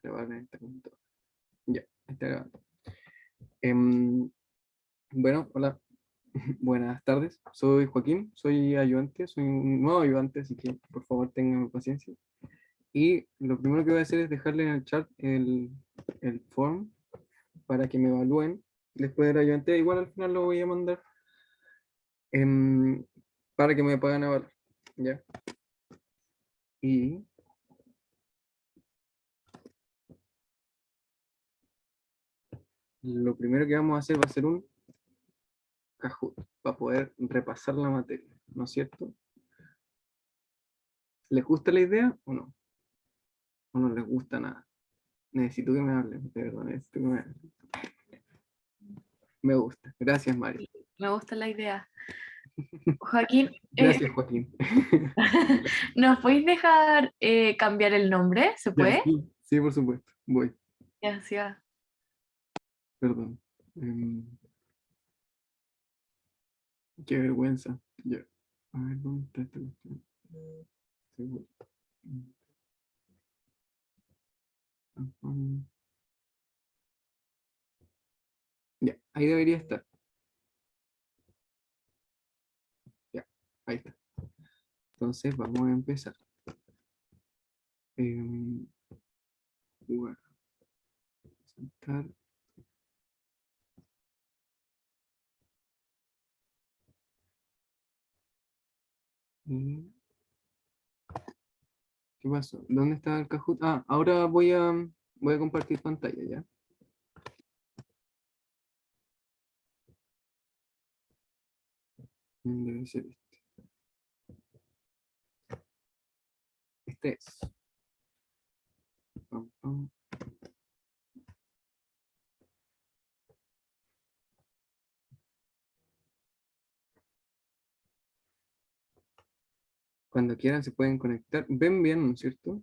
grabar en esta computadora. Ya, está grabando. Em, bueno, hola, buenas tardes. Soy Joaquín, soy ayudante, soy un nuevo ayudante, así que por favor tengan paciencia. Y lo primero que voy a hacer es dejarle en el chat el form para que me evalúen. Después del ayudante, igual al final lo voy a mandar em, para que me puedan evaluar. ¿Ya? Y lo primero que vamos a hacer va a ser un Kahoot, para poder repasar la materia, ¿no es cierto? ¿Les gusta la idea o no? ¿O no les gusta nada? Necesito que me hablen, de verdad, necesito que me hablen. Me gusta. Gracias, Mario. Me gusta la idea. Joaquín, Gracias, Joaquín. Gracias. ¿nos podéis dejar cambiar el nombre? ¿Se Ya, puede? sí, sí, por supuesto. Voy, Gracias. perdón. Qué vergüenza. Ya. A ver, ¿dónde está esta cuestión? Seguro. Ya, ahí debería estar. Ya, ahí está. Entonces vamos a empezar. Jugar, saltar. Y- ¿Qué pasó? ¿Dónde está el Kahoot? Ah, ahora voy a compartir pantalla, ¿ya? Debe ser este. Este es. Pam, pam. Cuando quieran se pueden conectar. Ven bien, ¿no es cierto?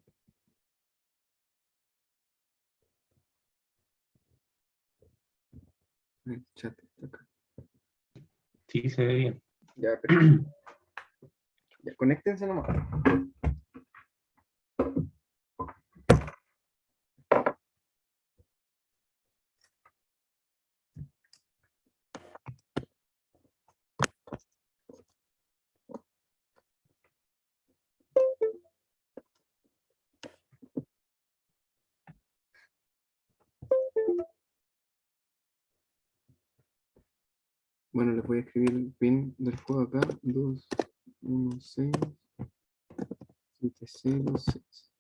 El chat está acá. Sí, se ve bien. Ya, perfecto. Ya, conéctense nomás. Bueno, les voy a escribir el pin del juego acá. 2, 1, 6, 7, 0, 6.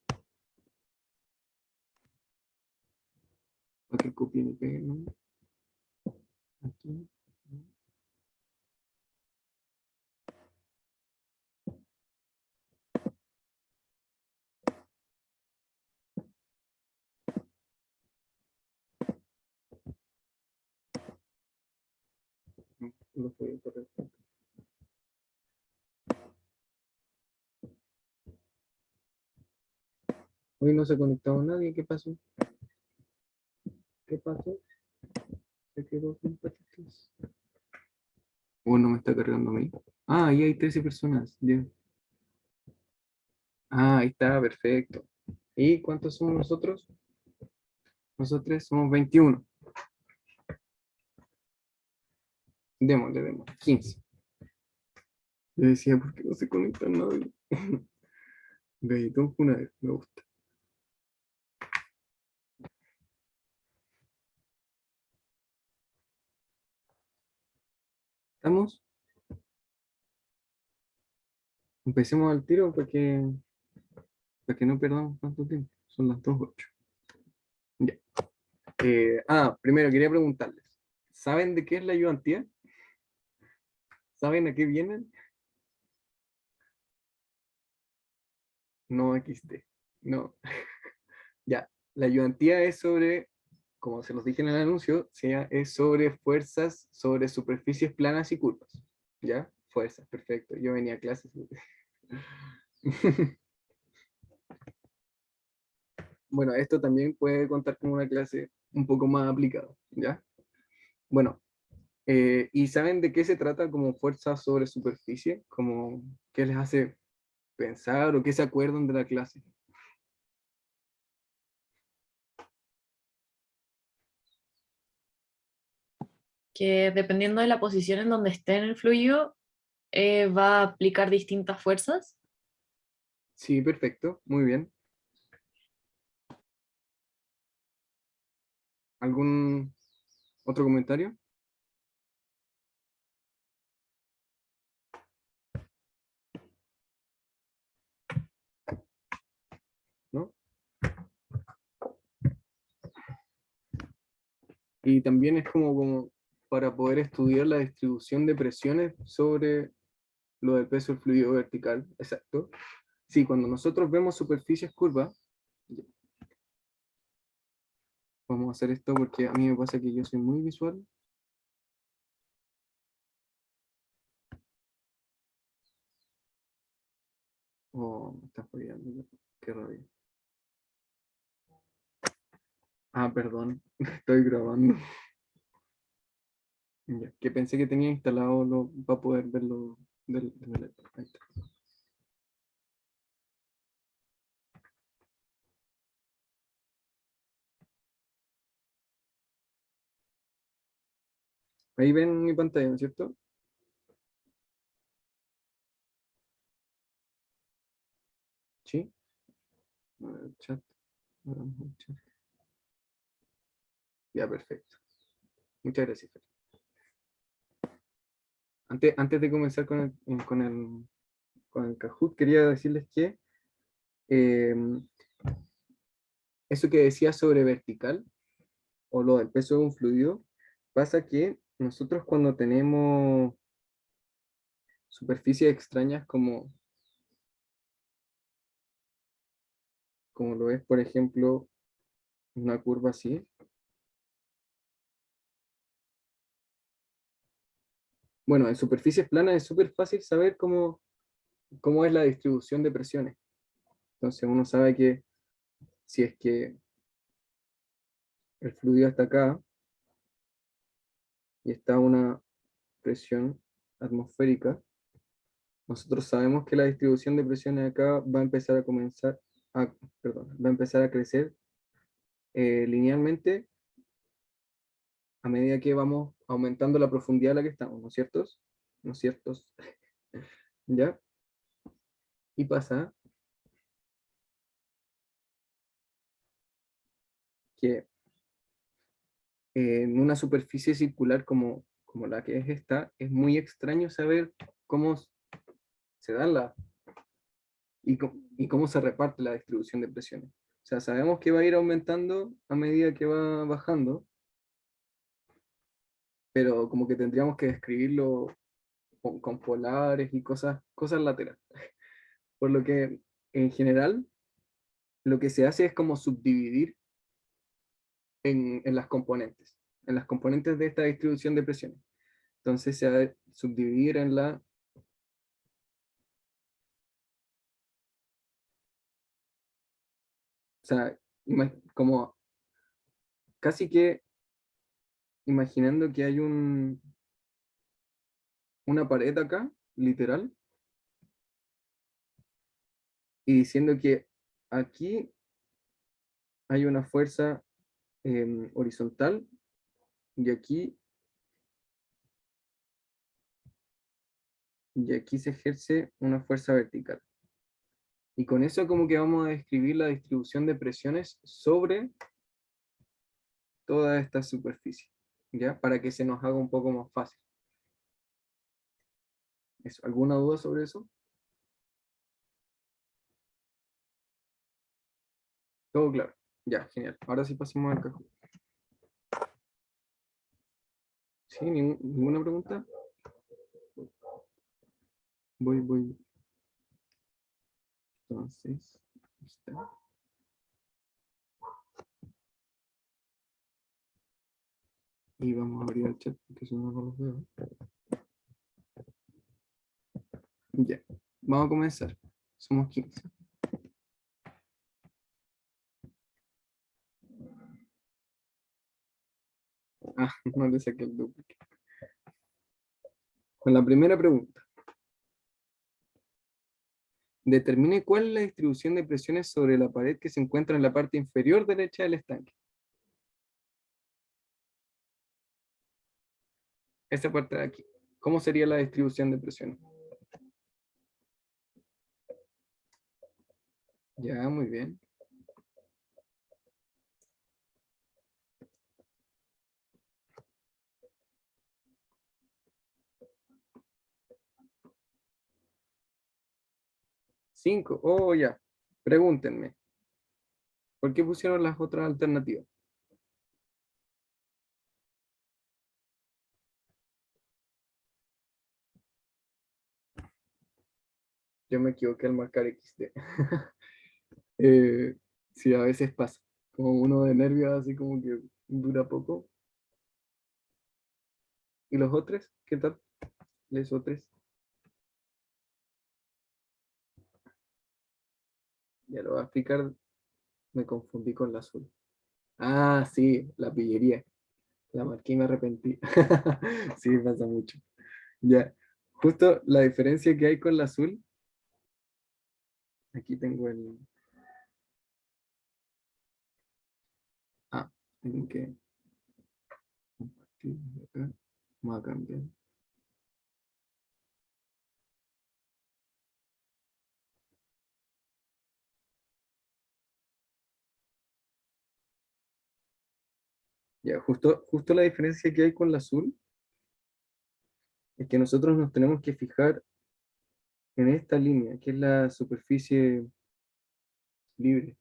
Para que copien y peguen, ¿no? Aquí. No, no fue correcto. Hoy no se ha conectado nadie. ¿Qué pasó? ¿Qué pasó? Se quedó sin patitas. Oh, no me está cargando a mí. Ah, ahí hay 13 personas. Ya. Ah, ahí está, perfecto. ¿Y cuántos somos nosotros? Nosotros somos 21. Démosle. 15. Yo decía, ¿por qué no se conecta nadie? Galletón Funadero, me gusta. ¿Estamos? Empecemos al tiro para que no perdamos tanto tiempo. Son las 2:08. Ya. Primero quería preguntarles. ¿Saben de qué es la ayudantía? ¿Saben a qué vienen? No, XD. No. Ya. La ayudantía es sobre, como se los dije en el anuncio, es sobre fuerzas sobre superficies planas y curvas. ¿Ya? Fuerzas, perfecto. Yo venía a clases. Bueno, esto también puede contar como una clase un poco más aplicada, ¿ya? Bueno, ¿y saben de qué se trata como fuerza sobre superficie? Como, ¿qué les hace pensar o qué se acuerdan de la clase? que dependiendo de la posición en donde esté en el fluido, va a aplicar distintas fuerzas. Sí, perfecto, muy bien. ¿Algún otro comentario? ¿No? Y también es como para poder estudiar la distribución de presiones sobre lo del peso del fluido vertical. Exacto. Sí, cuando nosotros vemos superficies curvas, vamos a hacer esto porque a mí me pasa que yo soy muy visual. Oh, me está fallando. Qué rabia. Ah, perdón, estoy grabando. Ya, que pensé que tenía instalado para poder verlo del iPad. Ahí está. Ahí ven mi pantalla, ¿no es cierto? Sí. A ver, chat. Hagamos el chat. Ya, perfecto. Muchas gracias, Fer. Antes de comenzar con el Kahoot, quería decirles que eh, eso que decía sobre vertical, o lo del peso de un fluido, pasa que nosotros cuando tenemos superficies extrañas como lo es, por ejemplo, una curva así. Bueno, en superficies planas es súper fácil saber cómo es la distribución de presiones. Entonces uno sabe que si es que el fluido está acá y está a una presión atmosférica, nosotros sabemos que la distribución de presiones acá va a empezar va a empezar a crecer linealmente a medida que vamos aumentando la profundidad a la que estamos, ¿no es cierto? ¿No es cierto? ¿Ya? Y pasa que en una superficie circular como la que es esta, es muy extraño saber cómo se dan y cómo se reparte la distribución de presiones. O sea, sabemos que va a ir aumentando a medida que va bajando, pero como que tendríamos que describirlo con polares y cosas laterales. Por lo que, en general, lo que se hace es como subdividir en en las componentes de esta distribución de presiones. Entonces se va a subdividir o sea, como casi que imaginando que hay una pared acá, literal, y diciendo que aquí hay una fuerza horizontal y aquí se ejerce una fuerza vertical. Y con eso como que vamos a describir la distribución de presiones sobre toda esta superficie, ¿ya? Para que se nos haga un poco más fácil. ¿Alguna duda sobre eso? Todo claro. Ya, genial. Ahora sí pasemos al cajón. ¿Sí? ¿Ninguna pregunta? Voy. Entonces, está. Y vamos a abrir el chat porque si no, no los veo. Ya, vamos a comenzar. Somos 15. Ah, no le saqué el duplicate. Con la primera pregunta. Determine cuál es la distribución de presiones sobre la pared que se encuentra en la parte inferior derecha del estanque. esta parte de aquí. ¿Cómo sería la distribución de presión? Ya, muy bien. Cinco. Oh, ya. Pregúntenme. ¿Por qué pusieron las otras alternativas? Yo me equivoqué al marcar XD. Sí, a veces pasa. Como uno de nervios, así como que dura poco. ¿Y los otros? ¿Qué tal? ¿Les otros? Ya lo voy a explicar. Me confundí con la azul. Ah, sí, la pillería. La marqué y me arrepentí. Sí, pasa mucho. Ya. Justo la diferencia que hay con la azul. Aquí tengo el. Ah, tengo que compartir acá. Vamos a cambiar. Ya, justo la diferencia que hay con la azul es que nosotros nos tenemos que fijar en esta línea, que es la superficie libre.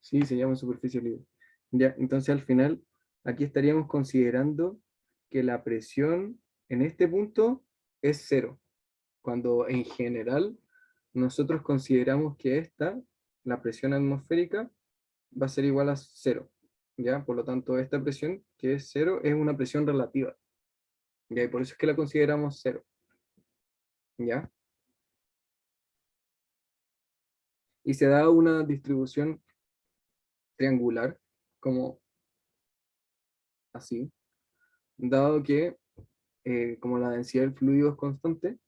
Sí, se llama superficie libre. Ya, entonces al final, aquí estaríamos considerando que la presión en este punto es cero, cuando en general nosotros consideramos que la presión atmosférica, va a ser igual a cero. ¿Ya? Por lo tanto, esta presión, que es cero, es una presión relativa. ¿Ya? Y por eso es que la consideramos cero. ¿Ya? Y se da una distribución triangular, como así, dado que como la densidad del fluido es constante,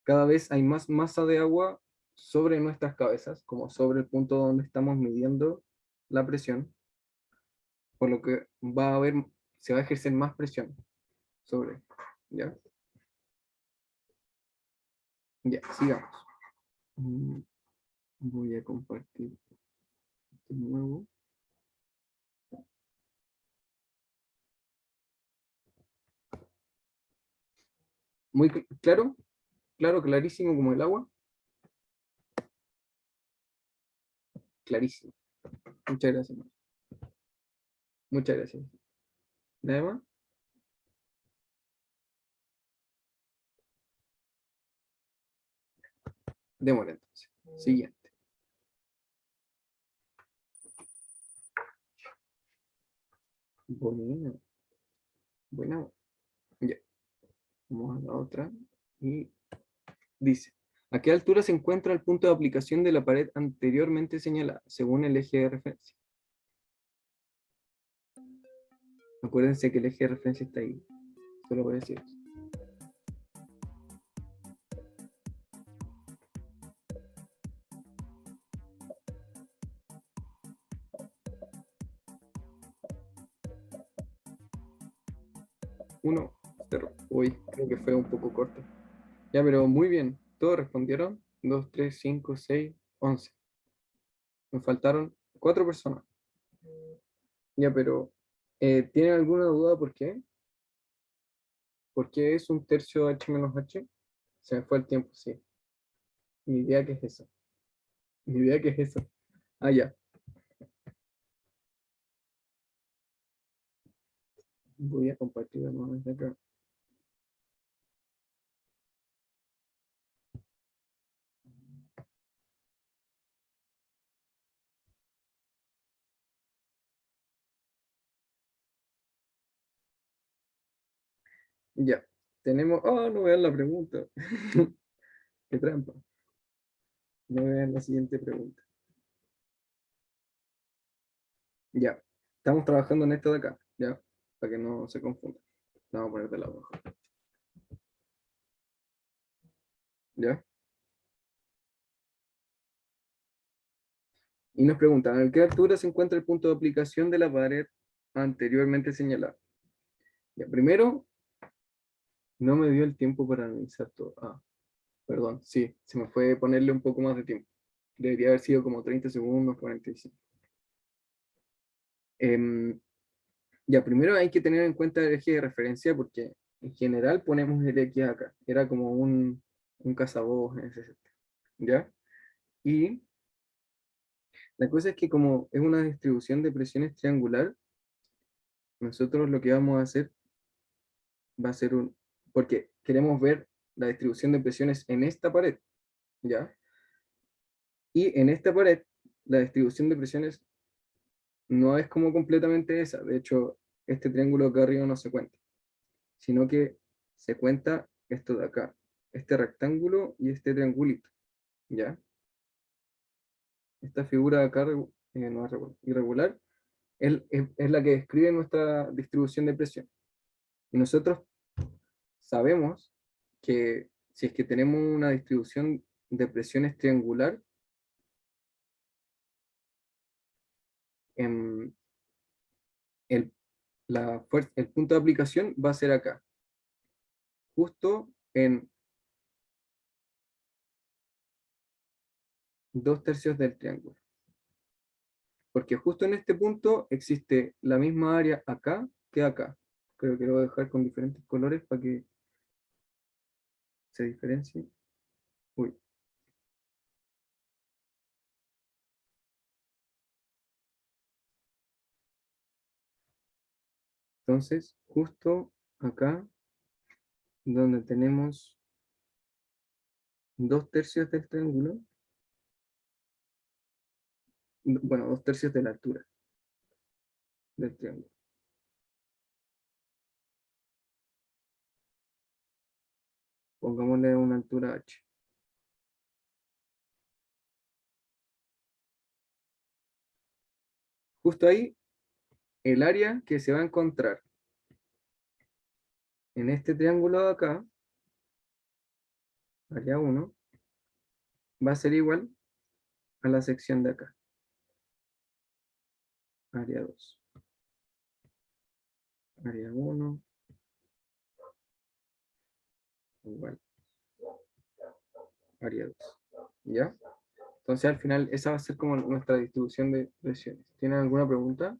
cada vez hay más masa de agua sobre nuestras cabezas, como sobre el punto donde estamos midiendo la presión, por lo que se va a ejercer más presión sobre, ¿ya? Ya, sigamos. Mm, Voy a compartir de nuevo. Muy claro, claro, clarísimo como el agua. Clarísimo. Muchas gracias. Muchas gracias. ¿Nada más? Démosle entonces. Siguiente. Bueno, bueno. Ya. Vamos a la otra. Y dice, ¿a qué altura se encuentra el punto de aplicación de la pared anteriormente señalada, según el eje de referencia? Acuérdense que el eje de referencia está ahí. Solo voy a decir eso. Uno, cero. Uy, creo que fue un poco corto. Ya, pero muy bien. Todos respondieron. 2, 3, 5, 6, 11. Me faltaron 4 personas. Ya, pero ¿tienen alguna duda por qué? ¿Por qué es un tercio h menos h? Se me fue el tiempo, sí. Ni idea qué es eso. Ni idea qué es eso. Ah, ya. Voy a compartir de nuevo desde acá. Ya. Tenemos. Oh, no vean la pregunta. Qué trampa. No vean la siguiente pregunta. Ya. Estamos trabajando en esto de acá. Ya. Para que no se confunda. La vamos a poner de lado abajo. Ya. Y nos preguntan, ¿a qué altura se encuentra el punto de aplicación de la pared anteriormente señalada? Ya, primero, no me dio el tiempo para analizar todo. Ah, perdón, sí, se me fue ponerle un poco más de tiempo. Debería haber sido como 30 segundos, 45. Ya, primero hay que tener en cuenta el eje de referencia porque en general ponemos el X acá. Era como un cazabobos en ese sentido. ¿Ya? Y la cosa es que como es una distribución de presiones triangular, nosotros lo que vamos a hacer va a ser porque queremos ver la distribución de presiones en esta pared, ¿ya? Y en esta pared, la distribución de presiones no es como completamente esa. De hecho, este triángulo acá arriba no se cuenta, sino que se cuenta esto de acá, este rectángulo y este triangulito, ¿ya? Esta figura de acá no es irregular, es la que describe nuestra distribución de presión. Y nosotros sabemos que si es que tenemos una distribución de presiones triangular, em, el, el punto de aplicación va a ser acá, justo en 2/3 del triángulo. Porque justo en este punto existe la misma área acá que acá. Creo que lo voy a dejar con diferentes colores para que se diferencie. Uy. Entonces, justo acá, donde tenemos 2/3 del triángulo, bueno, 2/3 de la altura del triángulo. Pongámosle una altura h. Justo ahí, el área que se va a encontrar en este triángulo de acá, área 1, va a ser igual a la sección de acá, área 2. Área 1, igual, área 2. ¿Ya? Entonces al final esa va a ser como nuestra distribución de presiones. ¿Tienen alguna pregunta?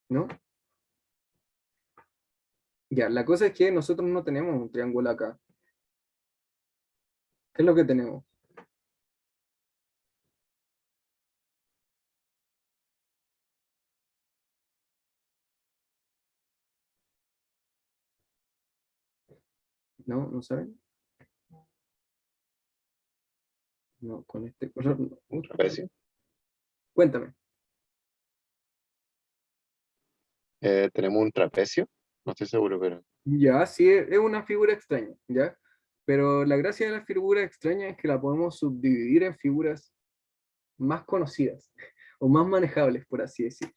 ¿No? Ya, la cosa es que nosotros no tenemos un triángulo acá. ¿Qué es lo que tenemos? ¿No? ¿No saben? No, con este color no. Trapecio. Cuéntame. Tenemos un trapecio. No estoy seguro, pero Ya, sí, es una figura extraña, ¿ya? Pero la gracia de la figura extraña es que la podemos subdividir en figuras más conocidas o más manejables, por así decirlo.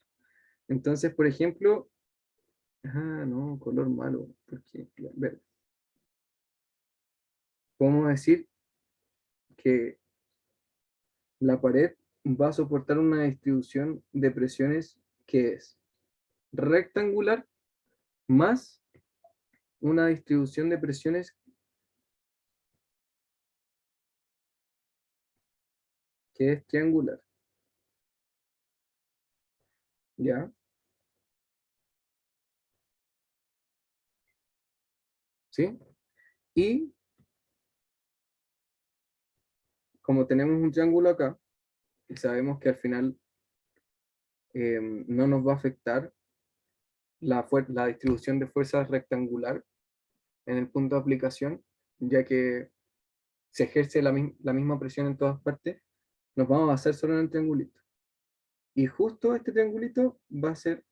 Entonces, por ejemplo, no, color malo, porque, ya, verde. Podemos decir que la pared va a soportar una distribución de presiones que es rectangular más una distribución de presiones que es triangular, ¿ya? ¿Sí? Y como tenemos un triángulo acá, y sabemos que al final no nos va a afectar la distribución de fuerzas rectangular en el punto de aplicación, ya que se ejerce la misma presión en todas partes, nos vamos a basar solo en el triangulito. Y justo este triangulito va a ser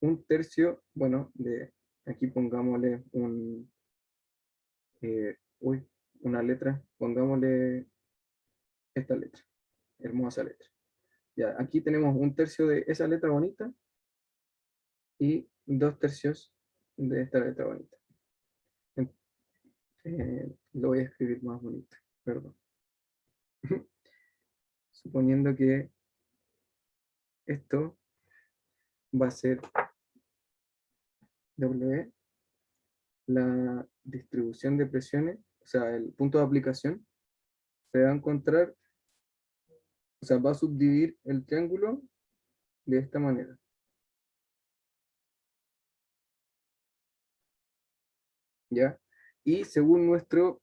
1/3, bueno, aquí pongámosle una letra, pongámosle esta letra, hermosa letra. Ya, aquí tenemos 1/3 de esa letra bonita y 2/3 de esta letra bonita. Lo voy a escribir más bonito, perdón. Suponiendo que esto va a ser W, la distribución de presiones, o sea, el punto de aplicación, se va a encontrar, o sea, va a subdividir el triángulo de esta manera. ¿Ya? Y según nuestro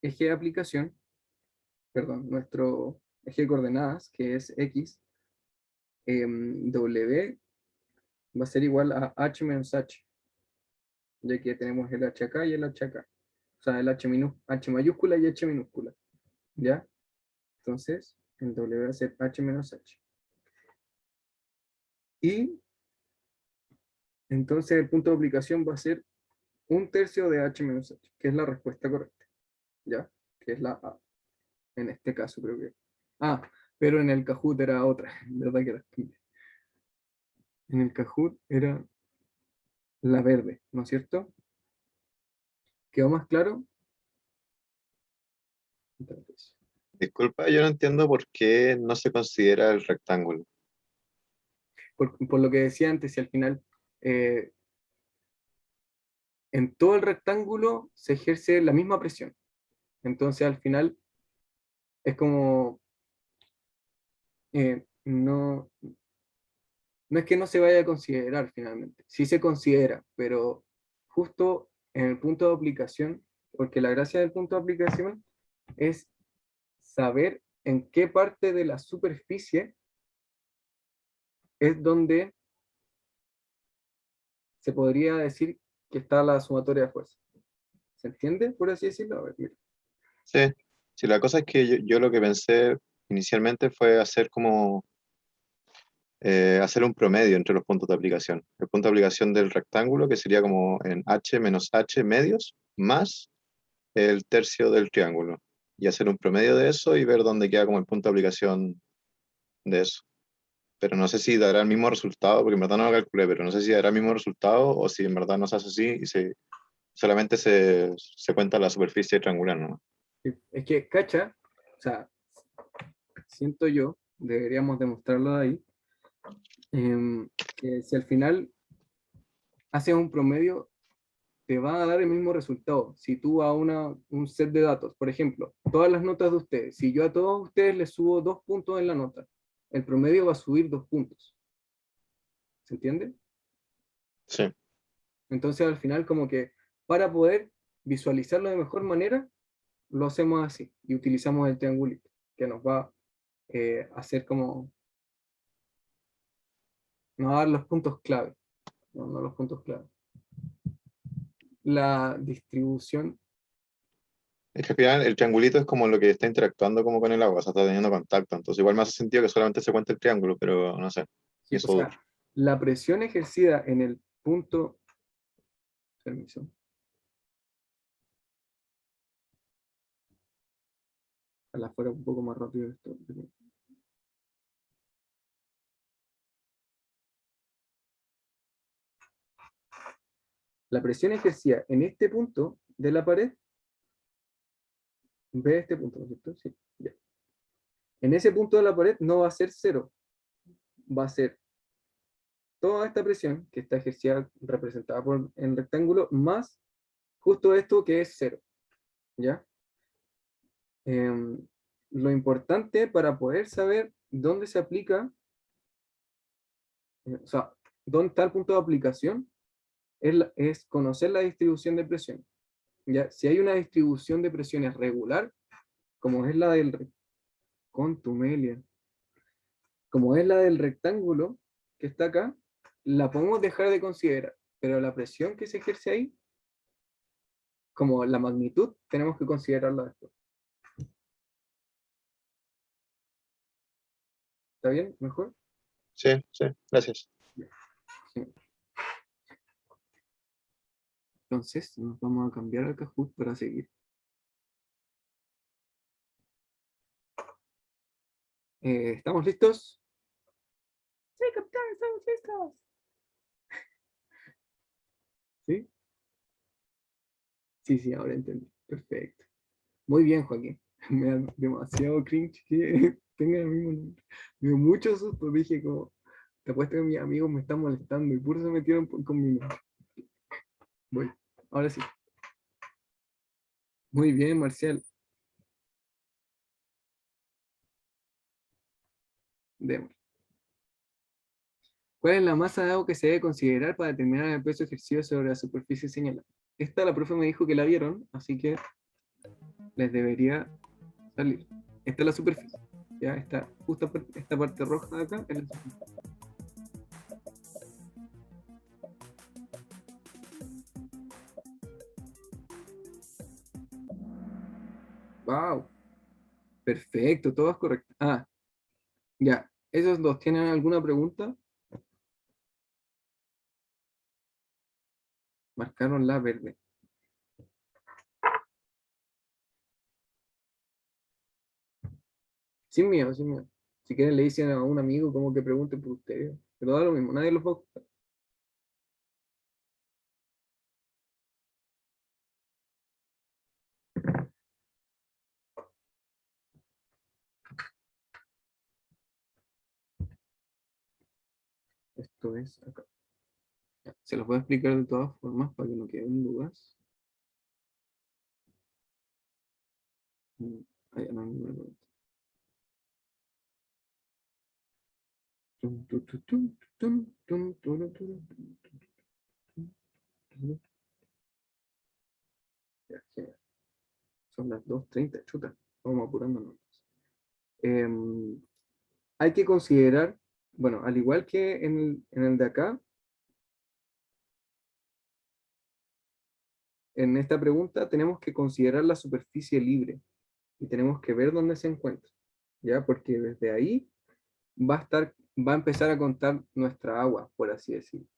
eje de aplicación, perdón, nuestro eje de coordenadas, que es X, W va a ser igual a H menos H, ya que tenemos el H acá y el H acá. O sea, el H mayúscula y H minúscula. ¿Ya? Entonces, el W va a ser H menos H. Y entonces el punto de aplicación va a ser 1/3 de H menos H, que es la respuesta correcta. ¿Ya? Que es la A. En este caso creo que. Ah, pero en el Kahoot era otra, ¿verdad que era? En el Kahoot era la verde, ¿no es cierto? ¿Quedó más claro? Entonces, Disculpa, yo no entiendo por qué no se considera el rectángulo. por lo que decía antes, si al final eh, en todo el rectángulo se ejerce la misma presión. Entonces al final es como, no, no es que no se vaya a considerar finalmente, sí se considera, pero justo en el punto de aplicación, porque la gracia del punto de aplicación es saber en qué parte de la superficie es donde se podría decir que está la sumatoria de fuerza. ¿Se entiende? Por así decirlo. A ver, mira. Sí, sí, la cosa es que yo lo que pensé inicialmente fue hacer como hacer un promedio entre los puntos de aplicación. El punto de aplicación del rectángulo, que sería como en H menos H medios, más el tercio del triángulo. Y hacer un promedio de eso y ver dónde queda como el punto de aplicación de eso. Pero no sé si dará el mismo resultado, porque en verdad no lo calculé, pero no sé si dará el mismo resultado o si en verdad no se hace así y solamente se cuenta la superficie triangular, ¿no? Es que, cacha, o sea, siento yo, deberíamos demostrarlo ahí, que si al final haces un promedio, te va a dar el mismo resultado. Si tú a un set de datos, por ejemplo, todas las notas de ustedes, si yo a todos ustedes les subo 2 puntos en la nota, el promedio va a subir 2 puntos. ¿Se entiende? Sí. Entonces al final como que para poder visualizarlo de mejor manera, lo hacemos así y utilizamos el triangulito, que nos va a hacer como, nos va a dar los puntos clave, no los puntos clave. La distribución, Es que al final el triangulito es como lo que está interactuando como con el agua, o sea, está teniendo contacto. Entonces igual me hace sentido que solamente se cuente el triángulo, pero no sé. Y sí, o eso dudo. sea, la presión ejercida en el punto, permiso, ojalá fuera un poco más rápido esto. La presión ejercida en este punto de la pared, ve este punto, ¿no es cierto? Sí, ya. En ese punto de la pared no va a ser cero, va a ser toda esta presión que está ejercida, representada por en rectángulo, más justo esto que es cero, ¿ya? Lo importante para poder saber dónde se aplica, o sea, dónde está el punto de aplicación, es conocer la distribución de presión. ¿Ya? Si hay una distribución de presiones regular, como es la del contumelia, como es la del rectángulo que está acá, la podemos dejar de considerar, pero la presión que se ejerce ahí, como la magnitud, tenemos que considerarla después. ¿Está bien? ¿Mejor? Sí, sí, gracias. Sí. Entonces, nos vamos a cambiar al Kahoot para seguir. ¿Estamos listos? Sí, capitán, estamos listos. ¿Sí? Sí, sí, ahora entendí. Perfecto. Muy bien, Joaquín. Me da demasiado cringe que tenga el mismo nombre. Me dio mucho susto. Dije como, Te apuesto que mis amigos me están molestando y puro se metieron conmigo. Voy. Ahora sí. Muy bien, Marcial. Demos. ¿Cuál es la masa de agua que se debe considerar para determinar el peso ejercido sobre la superficie señalada? Esta la profe me dijo que la vieron, así que les debería salir. Esta es la superficie. Ya está, justo esta parte roja de acá es la superficie. Wow, perfecto, todo es correcto. Ah, ya. ¿Esos dos tienen alguna pregunta? Marcaron la verde. Sin miedo, sin miedo. Si quieren le dicen a un amigo como que pregunte por ustedes. Pero da lo mismo, nadie los va a ocupar. Esto es acá. Se los voy a explicar de todas formas para que no queden dudas. Ah, ya no hay ninguna pregunta. Tum, tum, tum, tum, tum, tum, tum, tum, tum, tum. Ya, genial. Son las 2:30, chuta. Vamos apurándonos. Em, Hay que considerar, bueno, al igual que en el de acá, en esta pregunta tenemos que considerar la superficie libre y tenemos que ver dónde se encuentra, ¿ya? Porque desde ahí va a empezar a contar nuestra agua, por así decirlo.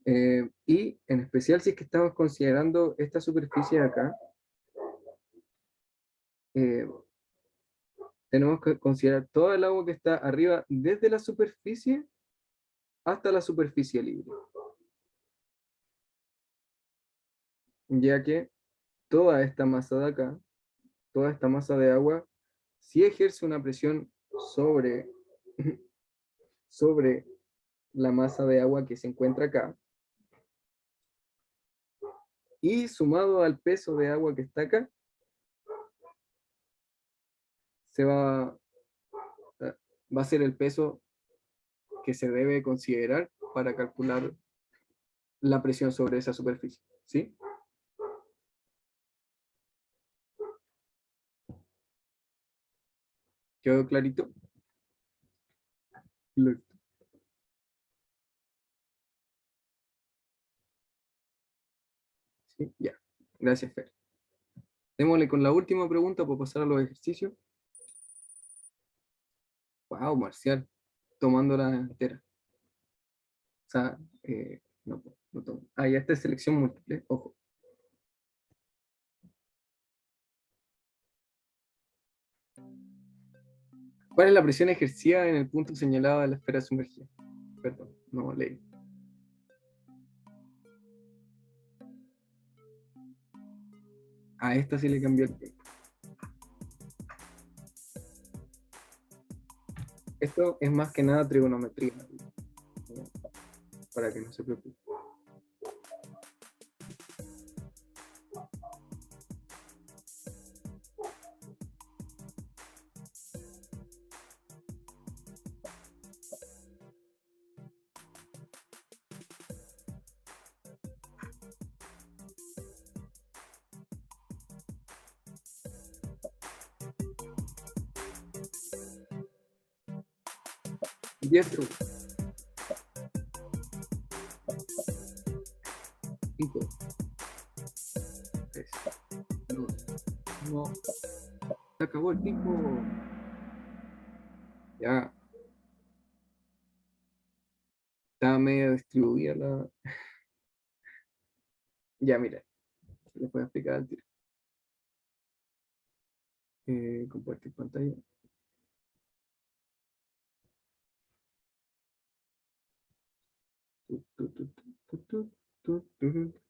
Y en especial si es que estamos considerando esta superficie de acá, eh, tenemos que considerar toda el agua que está arriba desde la superficie hasta la superficie libre, ya que toda esta masa de acá, toda esta masa de agua, si ejerce una presión sobre, sobre la masa de agua que se encuentra acá, y sumado al peso de agua que está acá, se va a ser el peso que se debe considerar para calcular la presión sobre esa superficie. ¿Sí? ¿Quedó clarito? Listo. ¿Sí? Ya. Gracias, Fer. Démosle con la última pregunta para pasar a los ejercicios. Wow, Marcial, tomando la entera. O sea, no, no tomo. Ah, ya está selección múltiple, ojo. ¿Cuál es la presión ejercida en el punto señalado de la esfera sumergida? Perdón, no leí. A esta sí le cambió el tiempo. Esto es más que nada trigonometría, ¿no? Para que no se preocupe. Diez segundos. 5, 3, 2, 1. Se acabó el tiempo. Ya está medio distribuida la. Ya, mira, les voy a explicar al tiro. Compartir pantalla. Tu, tu, tu, tu, tu, tu, tu, tu.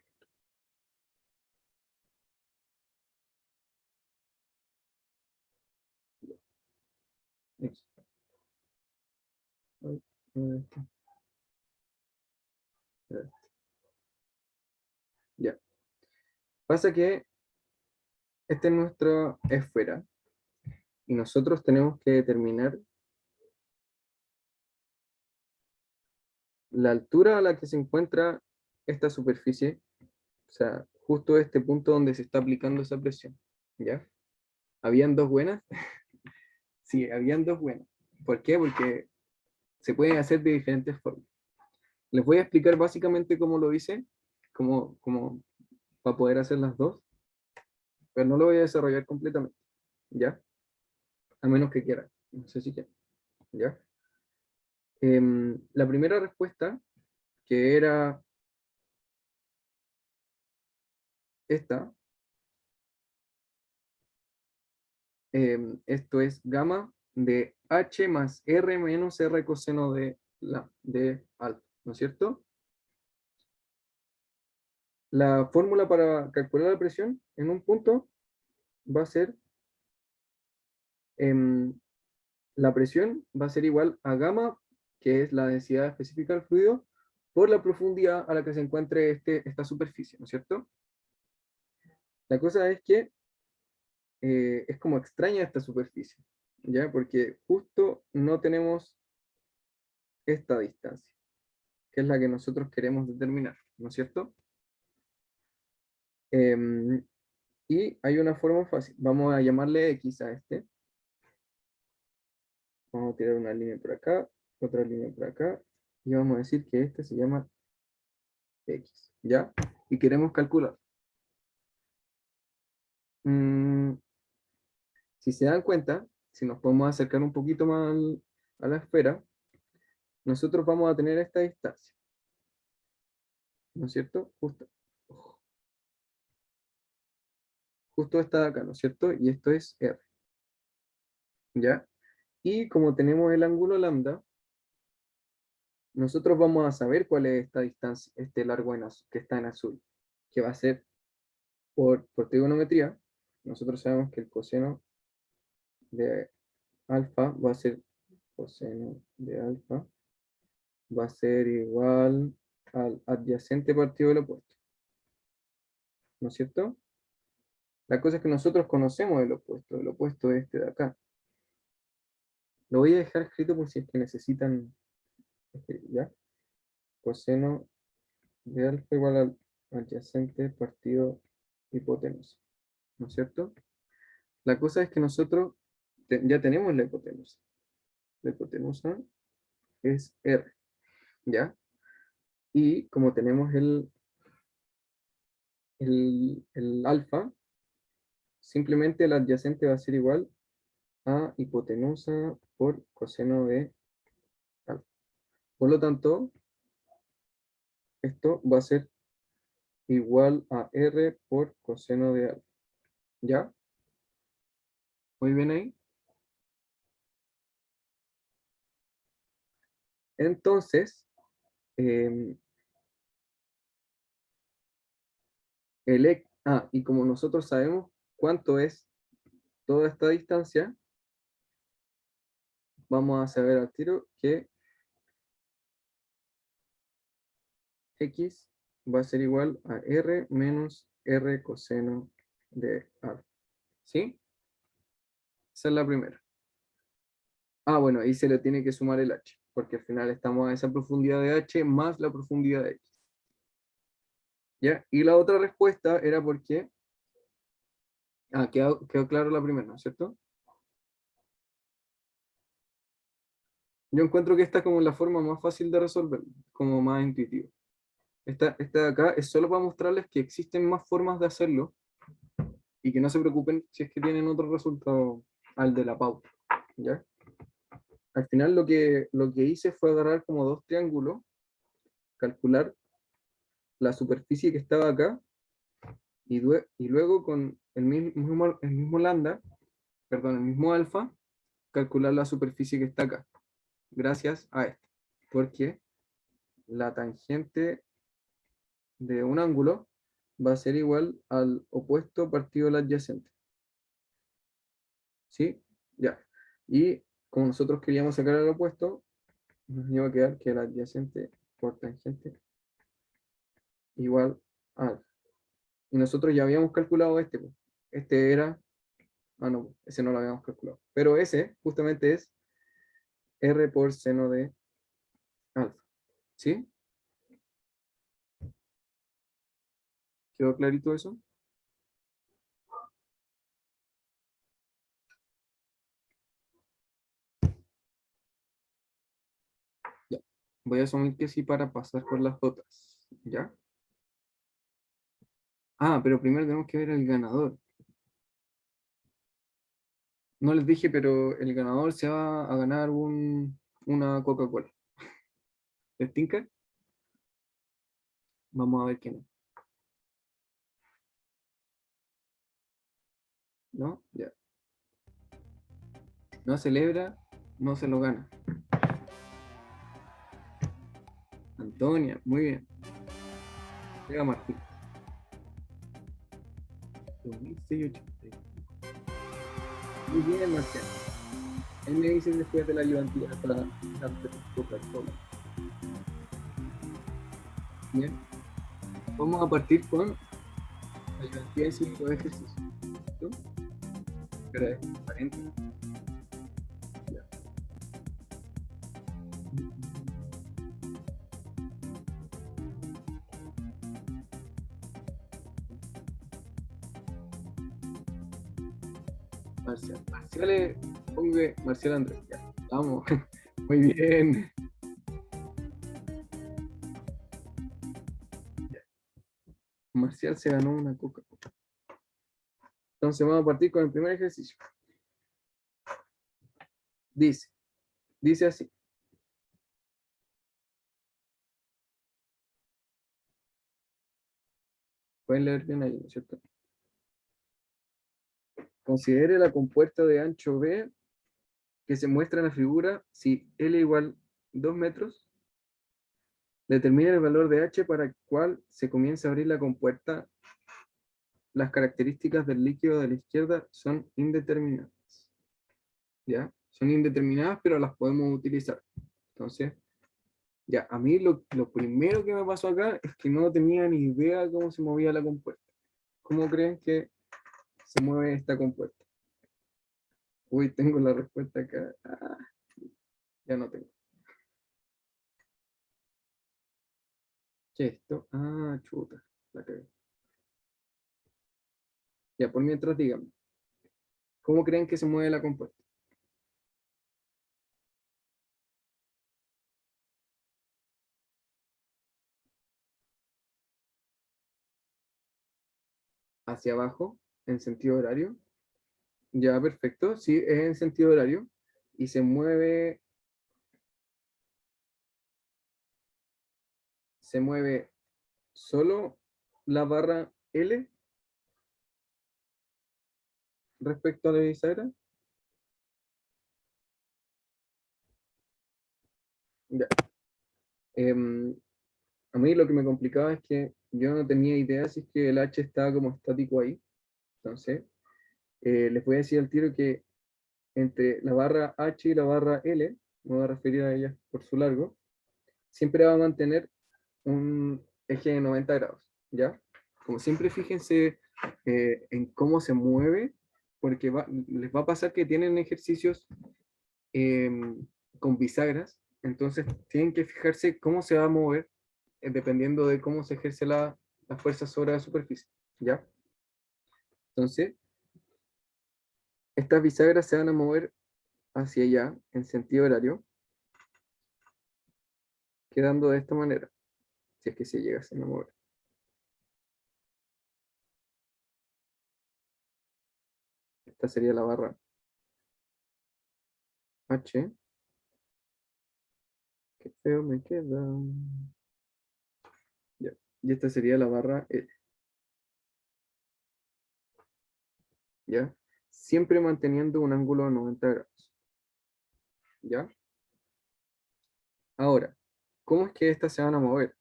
Eso. Este, este. Ya. Pasa que esta es nuestra esfera y nosotros tenemos que determinar la altura a la que se encuentra esta superficie, o sea, justo este punto donde se está aplicando esa presión, ¿ya? ¿Habían dos buenas? Sí, habían dos buenas. ¿Por qué? Porque se pueden hacer de diferentes formas. Les voy a explicar básicamente cómo lo hice, cómo para poder hacer las dos, pero no lo voy a desarrollar completamente, ¿ya? A menos que quieran, no sé si quieren, ¿ya? La primera respuesta, que era esta, esto es gamma de h más r menos r coseno de alfa, ¿no es cierto? La fórmula para calcular la presión en un punto va a ser, em, la presión va a ser igual a gamma, que es la densidad específica del fluido, por la profundidad a la que se encuentre esta superficie, ¿no es cierto? La cosa es que es como extraña esta superficie, ¿ya? Porque justo no tenemos esta distancia, que es la que nosotros queremos determinar, ¿no es cierto? Em, y hay una forma fácil. Vamos a llamarle X a este. Vamos a tirar una línea por acá, otra línea por acá, y vamos a decir que este se llama X, ¿ya? Y queremos calcular. Mm, si se dan cuenta, si nos podemos acercar un poquito más a la esfera, nosotros vamos a tener esta distancia, ¿no es cierto? Justo esta de acá, ¿no es cierto? Y esto es R, ¿ya? Y como tenemos el ángulo lambda, nosotros vamos a saber cuál es esta distancia, este largo que está en azul, que va a ser por trigonometría. Nosotros sabemos que el coseno de alfa va a ser, coseno de alfa va a ser igual al adyacente partido del opuesto, ¿no es cierto? La cosa es que nosotros conocemos el opuesto es este de acá. Lo voy a dejar escrito por si es que necesitan, ¿ya? Coseno de alfa igual al adyacente partido hipotenusa, ¿no es cierto? La cosa es que nosotros ya tenemos la hipotenusa. La hipotenusa es R, ¿ya? Y como tenemos el alfa, simplemente el adyacente va a ser igual a hipotenusa por coseno de alfa. Por lo tanto, esto va a ser igual a R por coseno de alfa, ¿ya? Muy bien ahí. Entonces, em, y como nosotros sabemos cuánto es toda esta distancia, vamos a saber al tiro que X va a ser igual a R menos R coseno de alfa, ¿sí? Esa es la primera. Ah, bueno, ahí se le tiene que sumar el H, porque al final estamos a esa profundidad de H más la profundidad de X. ¿Ya? Y la otra respuesta era porque, quedó claro la primera, ¿no es cierto? Yo encuentro que esta es como la forma más fácil de resolver, como más intuitiva. Esta de acá es solo para mostrarles que existen más formas de hacerlo y que no se preocupen si es que tienen otro resultado al de la pauta, ¿ya? Al final lo que hice fue agarrar como dos triángulos, calcular la superficie que estaba acá y luego con el mismo lambda, perdón, el mismo alfa, calcular la superficie que está acá, gracias a esto, porque la tangente de un ángulo va a ser igual al opuesto partido del adyacente. ¿Sí? Ya. Y como nosotros queríamos sacar el opuesto, nos iba a quedar que la adyacente por tangente igual a alfa. Y nosotros ya habíamos calculado este, pues. Este era, no, ese no lo habíamos calculado. Pero ese justamente es R por seno de alfa. ¿Sí? ¿Quedó clarito eso? Ya. Voy a asumir que sí para pasar por las otras. ¿Ya? Ah, pero primero tenemos que ver el ganador. No les dije, pero el ganador se va a ganar una Coca-Cola. ¿Les tinca? Vamos a ver quién es. ¿No? Ya. No celebra, no se lo gana. Antonia, muy bien. Llega Martín. 2680. Muy bien, Marcial. Él me dice después de la ayudantía para darte tu Coca-Cola. Bien. Vamos a partir con ayudantía de 5 ejercicios. ¿Listo? Espera, 40. Ya. Marcial. Marcial, ponga Marcial Andrés. Ya. Vamos. Muy bien. Ya. Marcial se ganó una Coca-Cola. Entonces vamos a partir con el primer ejercicio. Dice así. Pueden leer bien ahí, ¿no es cierto? Considere la compuerta de ancho B que se muestra en la figura si L igual 2 metros. Determine el valor de H para el cual se comienza a abrir la compuerta. Las características del líquido de la izquierda son indeterminadas. ¿Ya? Son indeterminadas, pero las podemos utilizar. Entonces, ya, a mí lo primero que me pasó acá es que no tenía ni idea de cómo se movía la compuerta. ¿Cómo creen que se mueve esta compuerta? Uy, tengo la respuesta acá. Ya no tengo. ¿Qué es esto? Ah, chuta. La cagué. Ya, por mientras, díganme. ¿Cómo creen que se mueve la compuerta? Hacia abajo, en sentido horario. Ya, perfecto. Sí, es en sentido horario. Y se mueve solo la barra L respecto a la bisagra. Ya. Em, a mí lo que me complicaba es que yo no tenía idea si es que el H estaba como estático ahí. Entonces, les voy a decir al tiro que entre la barra H y la barra L, me voy a referir a ellas por su largo, siempre va a mantener un eje de 90 grados, ¿ya? Como siempre, fíjense en cómo se mueve, porque les va a pasar que tienen ejercicios con bisagras, entonces tienen que fijarse cómo se va a mover dependiendo de cómo se ejerce la fuerza sobre la superficie, ¿ya? Entonces, estas bisagras se van a mover hacia allá en sentido horario, quedando de esta manera, si es que se llegasen a mover. Esta sería la barra H. Qué feo me queda. Ya. Y esta sería la barra L. ¿Ya? Siempre manteniendo un ángulo de 90 grados. ¿Ya? Ahora, ¿cómo es que estas se van a mover?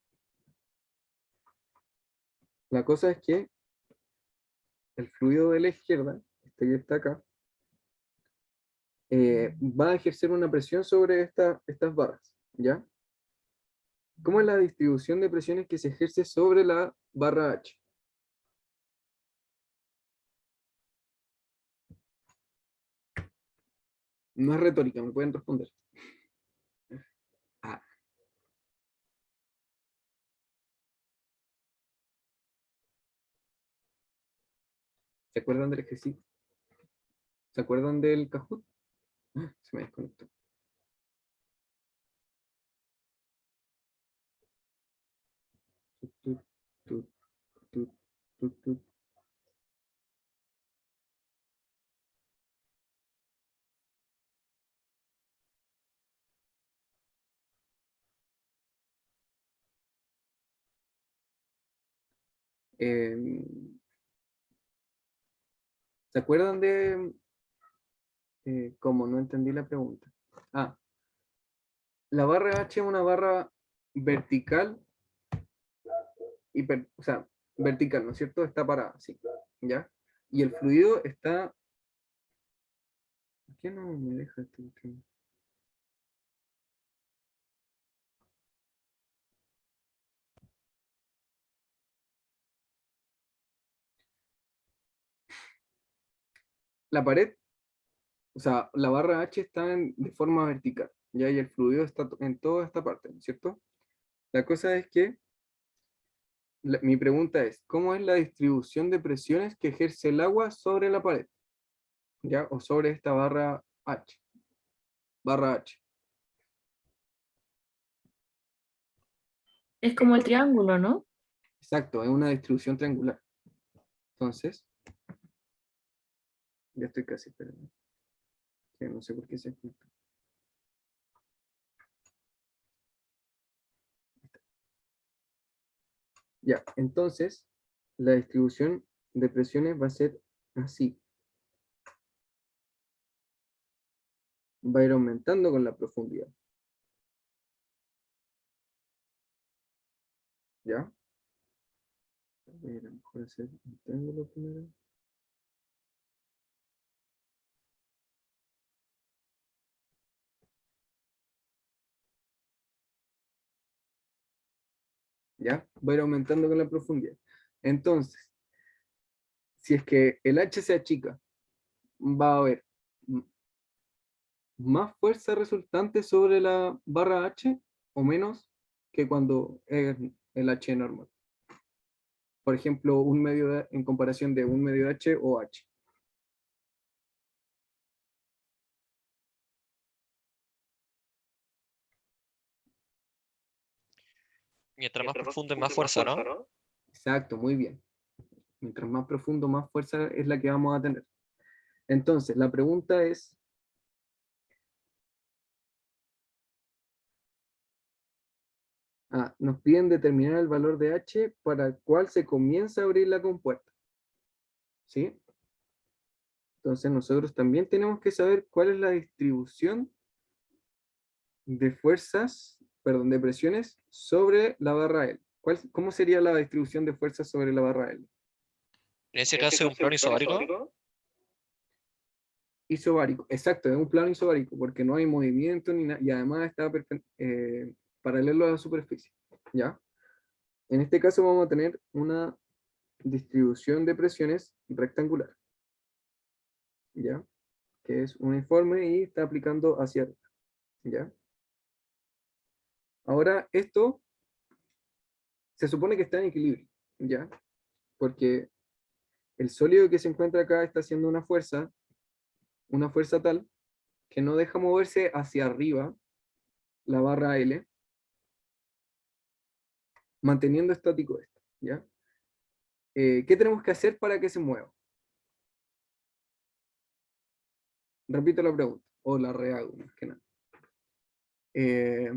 La cosa es que el fluido de la izquierda, este que está acá, va a ejercer una presión sobre estas barras, ¿Ya? ¿Cómo es la distribución de presiones que se ejerce sobre la barra H? No es retórica, me pueden responder. Ah, ¿se acuerdan del ejercicio? ¿Se acuerdan del Kahoot? Se me desconectó. Tut, tut, tut, tut, tut, tut. Eh, ¿Se acuerdan de cómo? No entendí la pregunta. Ah, la barra H es una barra vertical, o sea, vertical, ¿no es cierto? Está parada, sí, ¿ya? Y el fluido está... ¿Por qué no me deja esto? La pared, o sea, la barra H está de forma vertical, ¿ya? Y el fluido está en toda esta parte, ¿no es cierto? La cosa es que, mi pregunta es, ¿cómo es la distribución de presiones que ejerce el agua sobre la pared? ¿Ya? O sobre esta barra H. Barra H. Es como el triángulo, ¿no? Exacto, es una distribución triangular. Entonces, ya estoy casi, pero que no sé por qué se oculta. Ya, entonces, la distribución de presiones va a ser así. Va a ir aumentando con la profundidad. ¿Ya? A ver, a lo mejor hacer un triángulo primero. ¿Ya? Va a ir aumentando con la profundidad. Entonces, si es que el H se achica, va a haber más fuerza resultante sobre la barra H o menos que cuando es el H normal. Por ejemplo, en comparación de un medio de H o H. Mientras más profundo y más fuerza, ¿no? Exacto, muy bien. Mientras más profundo, más fuerza es la que vamos a tener. Entonces, la pregunta es, nos piden determinar el valor de H para el cual se comienza a abrir la compuerta. ¿Sí? Entonces nosotros también tenemos que saber cuál es la distribución de fuerzas, perdón, de presiones sobre la barra L. ¿Cómo sería la distribución de fuerzas sobre la barra L? En ese caso es un plano isobárico. Isobárico, exacto, es un plano isobárico, porque no hay movimiento ni y además está paralelo a la superficie. ¿Ya? En este caso vamos a tener una distribución de presiones rectangular, ¿ya? Que es uniforme y está aplicando hacia arriba, ¿ya? Ahora, esto se supone que está en equilibrio, ¿ya? Porque el sólido que se encuentra acá está haciendo una fuerza tal que no deja moverse hacia arriba la barra L, manteniendo estático esto, ¿ya? ¿Qué tenemos que hacer para que se mueva? Repito la pregunta, o la rehago, más que nada. Eh,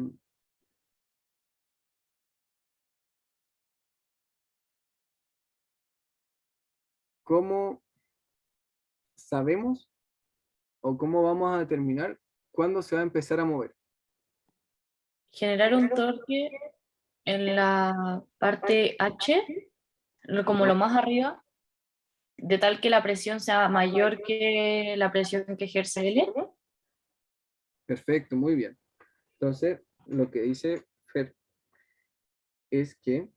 ¿Cómo sabemos o cómo vamos a determinar cuándo se va a empezar a mover? Generar un torque en la parte H, como lo más arriba, de tal que la presión sea mayor que la presión que ejerce L. Perfecto, muy bien. Entonces, lo que dice Fer es que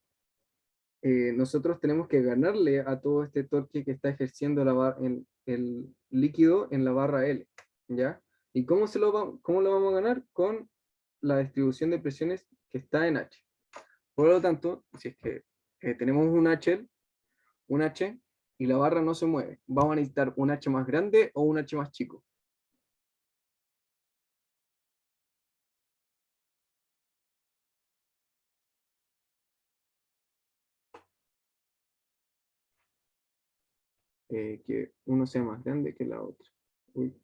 nosotros tenemos que ganarle a todo este torque que está ejerciendo el líquido en la barra L, ¿ya? ¿Y cómo lo vamos a ganar? Con la distribución de presiones que está en H. Por lo tanto, si es que tenemos un H y la barra no se mueve, vamos a necesitar un H más grande o un H más chico. Que uno sea más grande que la otra. Uy,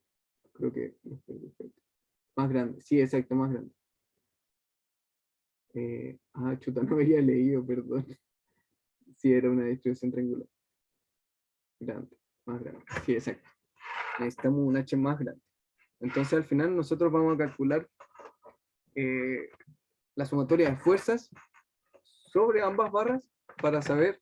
creo que no estoy perfecto. Más grande, sí, exacto, más grande. Chuta, no había leído, perdón. Sí, era una distribución triangular. Grande, más grande. Sí, exacto. Necesitamos un H más grande. Entonces, al final, nosotros vamos a calcular la sumatoria de fuerzas sobre ambas barras para saber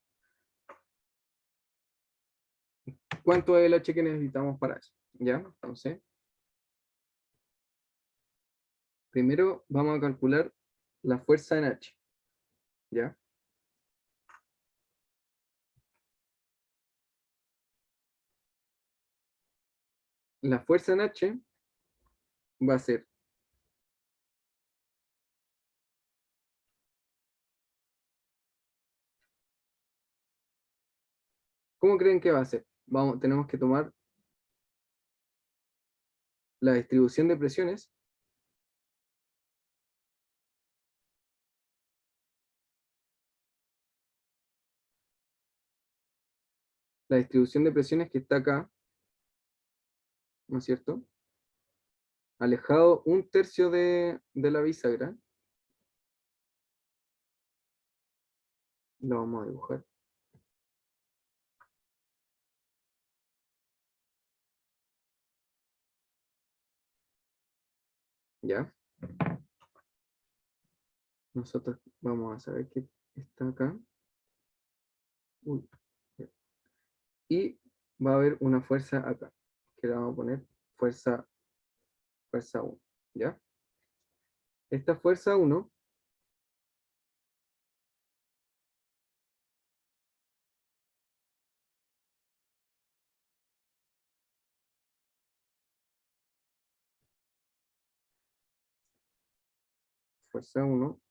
cuánto es el H que necesitamos para eso. ¿Ya? Entonces, primero vamos a calcular la fuerza en H. ¿Ya? La fuerza en H va a ser ¿cómo creen que va a ser? Tenemos que tomar la distribución de presiones que está acá, ¿no es cierto? Alejado 1/3 de la bisagra. Lo vamos a dibujar. ¿Ya? Nosotros vamos a saber que está acá. Uy, ya. Y va a haber una fuerza acá, que le vamos a poner fuerza 1. ¿Ya? Esta fuerza 1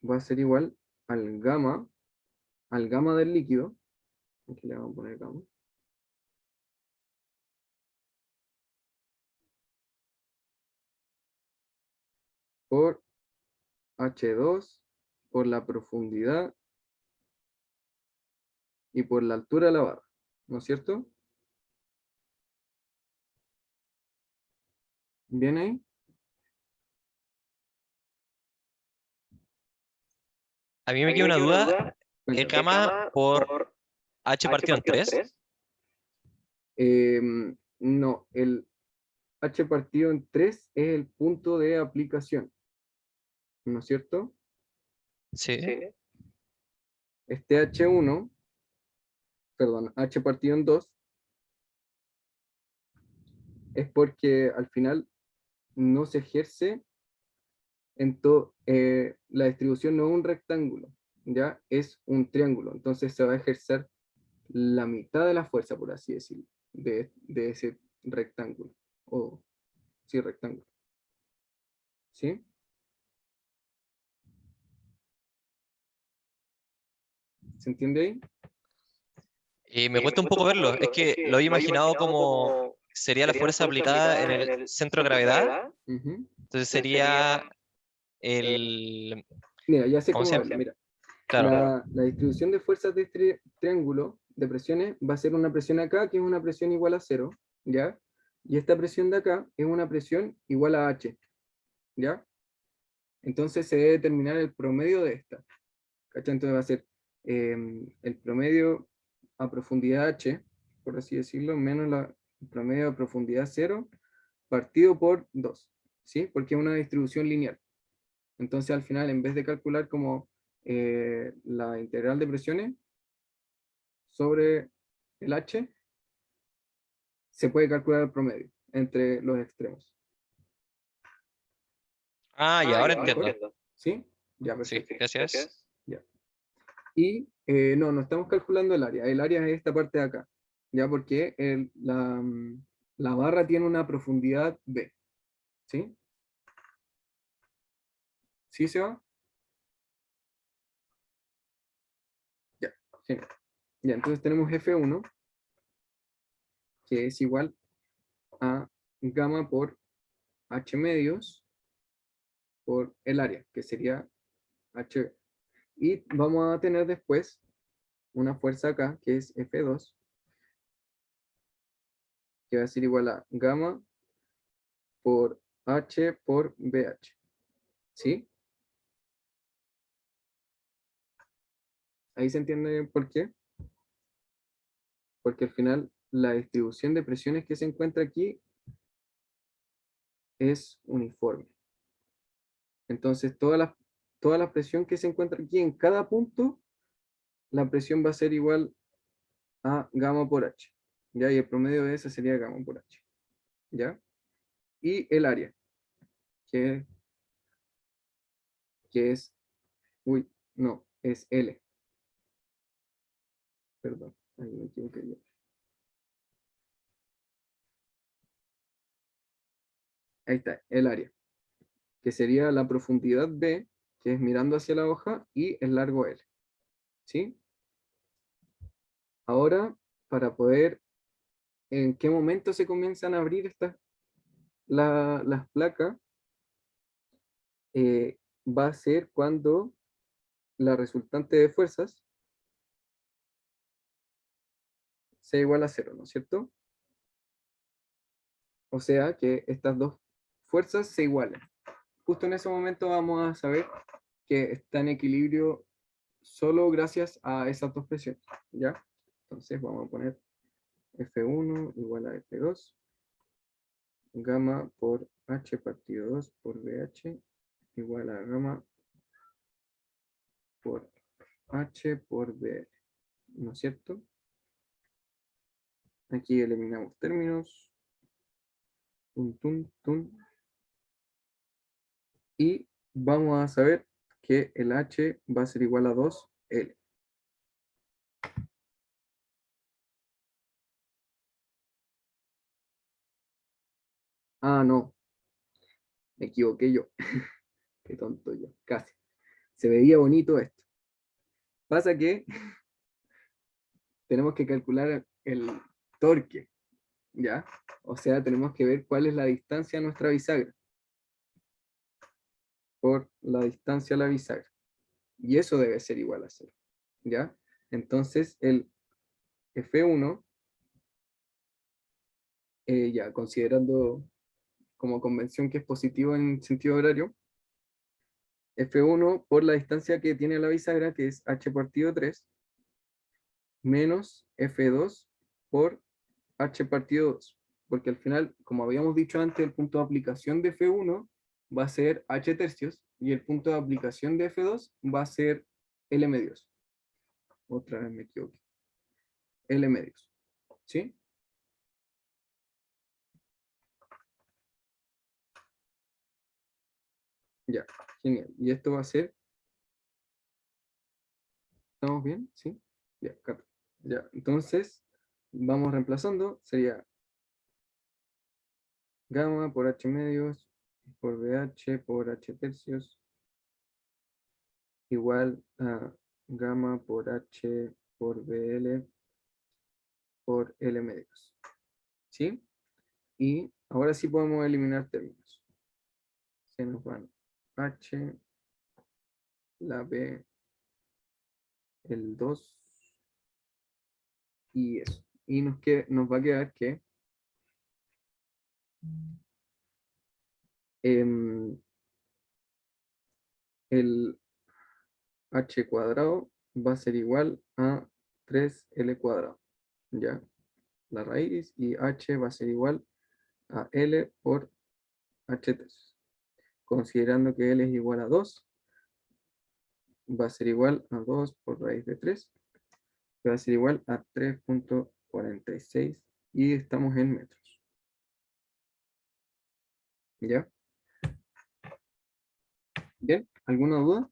va a ser igual al gamma del líquido. Aquí le vamos a poner gamma. Por H2, por la profundidad y por la altura de la barra, ¿no es cierto? ¿Bien ahí? A mí me queda una duda, ¿el Cuéntame. gamma por H partido en 3? No, el H partido en 3 es el punto de aplicación, ¿no es cierto? Sí. Este H1, perdón, H partido en 2, es porque al final no se ejerce la distribución no es un rectángulo, ya es un triángulo, entonces se va a ejercer la mitad de la fuerza, por así decirlo, de ese rectángulo, o sí, rectángulo. ¿Sí? ¿Se entiende ahí? Me cuesta un poco verlo, es que lo he imaginado como sería la fuerza aplicada en el centro de gravedad, Ujú. entonces sería el... Mira, ya sé ¿Cómo cómo se verlo. llama? Mira, Claro, la distribución de fuerzas de este triángulo de presiones va a ser una presión acá, que es una presión igual a 0, ¿ya? Y esta presión de acá es una presión igual a H, ¿ya? Entonces se debe determinar el promedio de esta, ¿cachai? Entonces va a ser el promedio a profundidad H, por así decirlo, menos el promedio a profundidad 0, partido por 2, ¿sí? Porque es una distribución lineal. Entonces al final, en vez de calcular como la integral de presiones sobre el H, se puede calcular el promedio entre los extremos. ya, ahora ¿Mejor? entiendo. ¿Sí? Ya, Sí, perfecto. gracias. Ya. Y no estamos calculando el área. El área es esta parte de acá. Ya, porque la barra tiene una profundidad B. ¿Sí? ¿Sí se va? Ya, genial. Ya, entonces tenemos F1, que es igual a gamma por H medios por el área, que sería HB. Y vamos a tener después una fuerza acá, que es F2, que va a ser igual a gamma por H por BH. ¿Sí? Ahí se entiende por qué. Porque al final la distribución de presiones que se encuentra aquí es uniforme. Entonces toda la presión que se encuentra aquí en cada punto, la presión va a ser igual a gamma por H. ¿Ya? Y el promedio de esa sería gamma por H. ¿Ya? Y el área, que, que es, uy, no, es L. Perdón, ahí me equivoqué yo. Ahí está, el área, que sería la profundidad B, que es mirando hacia la hoja, y el largo L. ¿Sí? Ahora, para poder, ¿en qué momento se comienzan a abrir las placas? Va a ser cuando la resultante de fuerzas sea igual a cero, ¿no es cierto? O sea que estas dos fuerzas se igualen. Justo en ese momento vamos a saber que está en equilibrio solo gracias a esas dos presiones, ¿ya? Entonces vamos a poner F1 igual a F2, gamma por H partido 2 por BH igual a gamma por H por BL, ¿no es cierto? Aquí eliminamos términos, tum, tum, tum, y vamos a saber que el H va a ser igual a 2L. Ah, no, me equivoqué yo. Qué tonto yo, casi. Se veía bonito esto. Pasa que tenemos que calcular el torque, ¿ya? O sea, tenemos que ver cuál es la distancia a nuestra bisagra por la distancia a la bisagra. Y eso debe ser igual a 0, ¿ya? Entonces, el F1, ya considerando como convención que es positivo en sentido horario, F1 por la distancia que tiene la bisagra, que es H partido 3, menos F2 por H partido 2. Porque al final, como habíamos dicho antes, el punto de aplicación de F1 va a ser H tercios y el punto de aplicación de F2 va a ser L medios. Otra vez me equivoqué. L medios. ¿Sí? Ya, genial. Y esto va a ser, ¿estamos bien? ¿Sí? Ya, 14. Ya, entonces, vamos reemplazando, sería gamma por H medios por BH por H tercios igual a gamma por H por BL por L medios. ¿Sí? Y ahora sí podemos eliminar términos. Se nos van H, la B, el 2 y eso. Y nos va a quedar que el H cuadrado va a ser igual a 3L cuadrado. ¿Ya? La raíz y H va a ser igual a L por H tercios. Considerando que L es igual a 2, va a ser igual a 2 por raíz de 3, que va a ser igual a 3.46 y estamos en metros. ¿Ya? ¿Bien? ¿Alguna duda?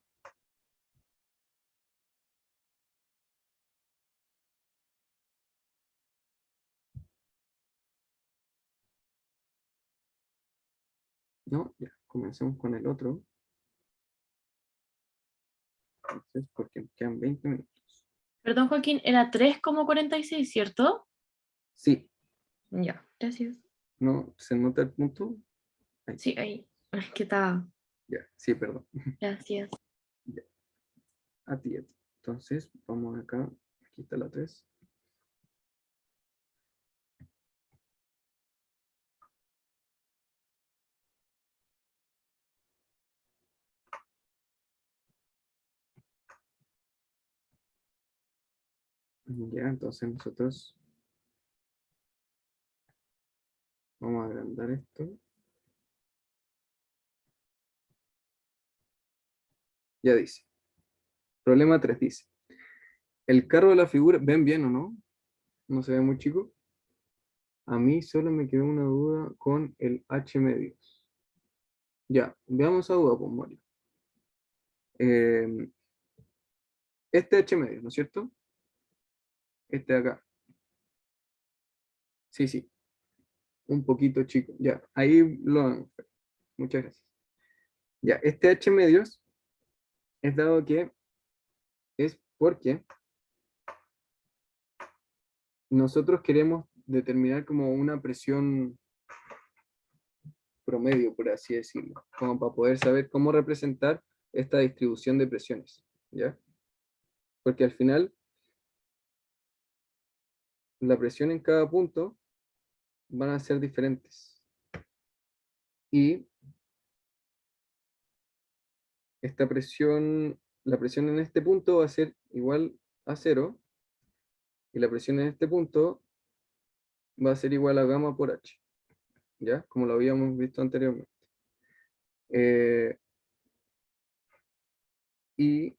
No, ya, comencemos con el otro. Entonces, porque nos quedan 20 minutos. Perdón, Joaquín, era 3,46, ¿cierto? Sí, Ya, gracias. ¿no se nota el punto? Ahí, Sí, ahí. Es que está. ya, sí, perdón. Gracias. Ya, a ti, a ti. Entonces, vamos acá. Aquí está la 3. Ya, entonces nosotros vamos a agrandar esto. Ya dice. Problema 3 dice. El carro de la figura, ¿ven bien o no? No se ve muy chico. A mí solo me quedó una duda con el H medios. Ya, veamos esa duda, pues, Mario. Eh, este H medios, ¿no es cierto? Este de acá. Sí, sí, un poquito chico. Ya, ahí lo vemos. Muchas gracias. Ya, este H medios es dado que es porque nosotros queremos determinar como una presión promedio, por así decirlo, como para poder saber cómo representar esta distribución de presiones, ¿ya? Porque al final, la presión en cada punto van a ser diferentes. Y esta presión, la presión en este punto va a ser igual a 0, y la presión en este punto va a ser igual a gamma por h, ¿ya? Como lo habíamos visto anteriormente. Eh, y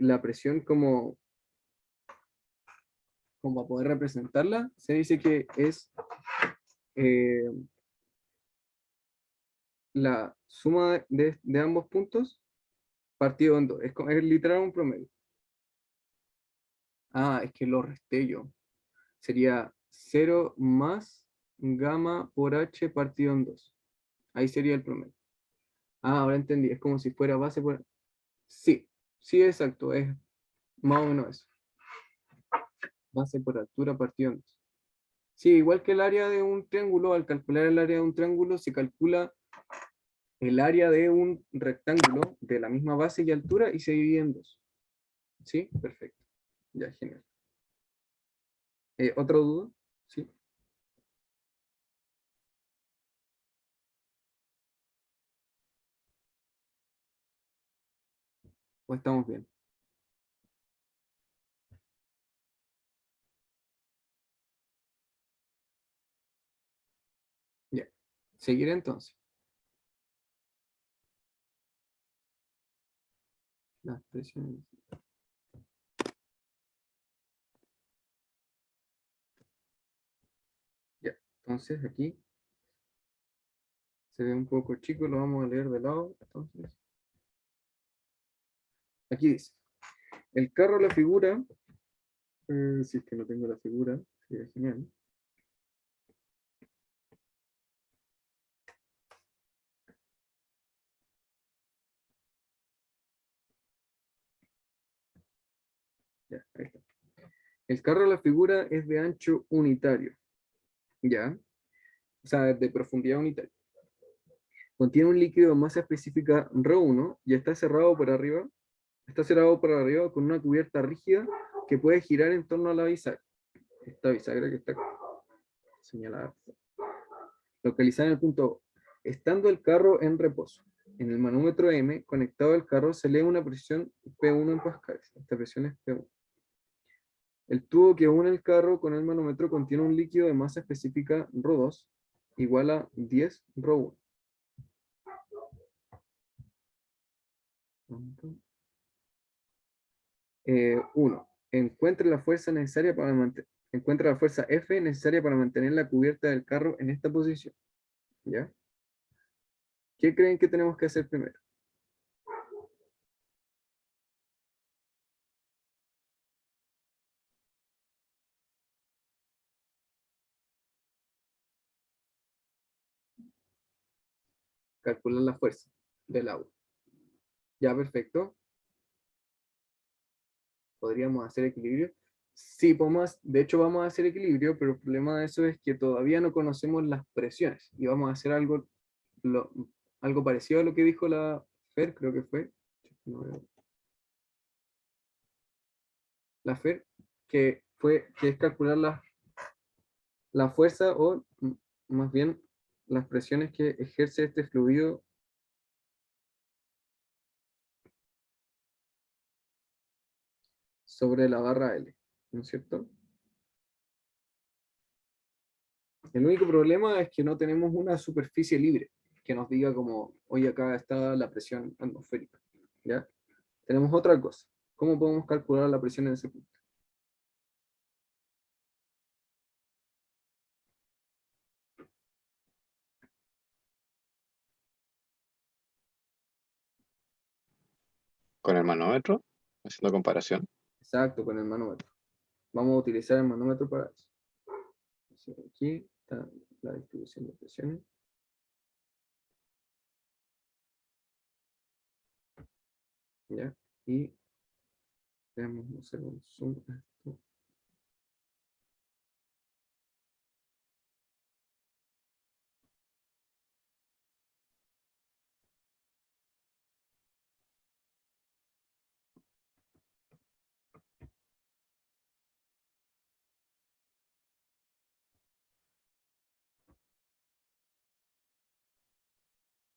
la presión como para poder representarla, se dice que es eh, la suma de ambos puntos partido en dos. Es literal un promedio. Ah, es que lo resté yo. Sería 0 más gamma por h partido en 2. Ahí sería el promedio. Ah, ahora entendí. Es como si fuera base por... Sí, sí, exacto. Es más o menos eso. Base por altura partido en 2. Sí, igual que el área de un triángulo, al calcular el área de un triángulo se calcula el área de un rectángulo de la misma base y altura y se divide en dos. ¿Sí? Perfecto. Ya, genial. ¿Otra duda? ¿Sí? ¿O estamos bien? Ya. Seguiré entonces. Las presiones. Ya. Entonces aquí se ve un poco chico, lo vamos a leer de lado. Entonces, aquí dice, el carro, la figura, si es que no tengo la figura, sería genial. Ya, ahí está. El carro, la figura es de ancho unitario, ¿ya? O sea, de profundidad unitaria. Contiene un líquido de masa específica ρ1 y está cerrado por arriba. Está cerrado por arriba con una cubierta rígida que puede girar en torno a la bisagra. Esta bisagra que está señalada. Localizada en el punto O. Estando el carro en reposo. En el manómetro M, conectado al carro, se lee una presión P1 en pascales. Esta presión es P1. El tubo que une el carro con el manómetro contiene un líquido de masa específica ρ2 igual a 10 ρ1. 1. Encuentre la fuerza necesaria para mantener. encuentra la fuerza F necesaria para mantener la cubierta del carro en esta posición. ¿Ya? ¿Qué creen que tenemos que hacer primero? Calcular la fuerza del agua. Ya, perfecto. ¿Podríamos hacer equilibrio? Sí, de hecho vamos a hacer equilibrio, pero el problema de eso es que todavía no conocemos las presiones y vamos a hacer algo parecido a lo que dijo la Fer, creo que fue. La Fer, que es calcular la fuerza o más bien las presiones que ejerce este fluido sobre la barra L, ¿no es cierto? El único problema es que no tenemos una superficie libre que nos diga como, oye, acá está la presión atmosférica, ¿ya? Tenemos otra cosa. ¿Cómo podemos calcular la presión en ese punto? Con el manómetro, haciendo comparación. Exacto, con el manómetro. Vamos a utilizar el manómetro para eso. Así, aquí está la distribución de presiones. ¿Ya? Y vamos a hacer un zoom a esto.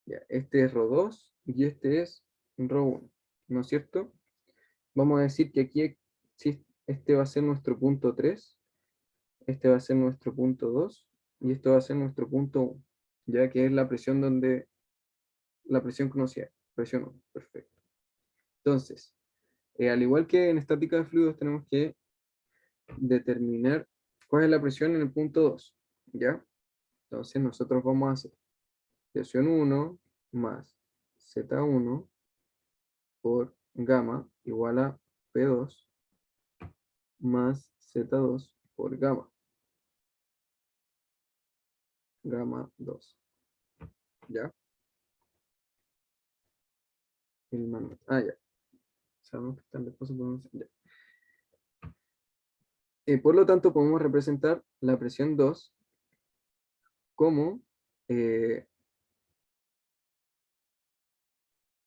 Ya, este es ρ2 y este es ρ1, ¿no es cierto? Vamos a decir que aquí este va a ser nuestro punto 3, este va a ser nuestro punto 2 y esto va a ser nuestro punto 1, ya que es la presión conocida, presión 1, perfecto. Entonces, al igual que en estática de fluidos tenemos que determinar cuál es la presión en el punto 2, ¿ya? Entonces nosotros vamos a hacer presión 1 más Z1 por gamma igual a P2 más Z2 por gamma 2, ¿ya? Ya, sabemos que están después, ya. Por lo tanto, podemos representar la presión 2 como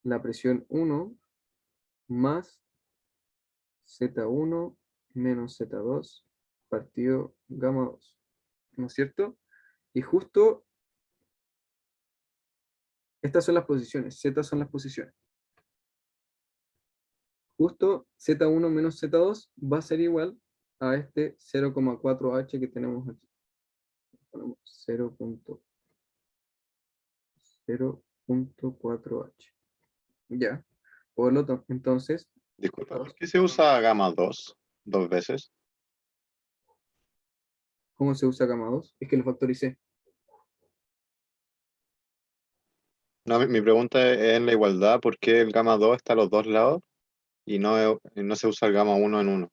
la presión 1 más Z1 menos Z2 partido gamma 2, ¿no es cierto? Y justo estas son las posiciones, Z son las posiciones. Justo Z1 menos Z2 va a ser igual a este 0,4H que tenemos aquí. Ponemos 0,4H. Ya. Por lo tanto, entonces, Disculpa, ¿por qué se usa gamma 2 dos veces? ¿cómo se usa gamma 2? Es que lo factoricé. No, mi pregunta es en la igualdad, ¿por qué el gamma 2 está a los dos lados y no se usa el gamma 1 en uno?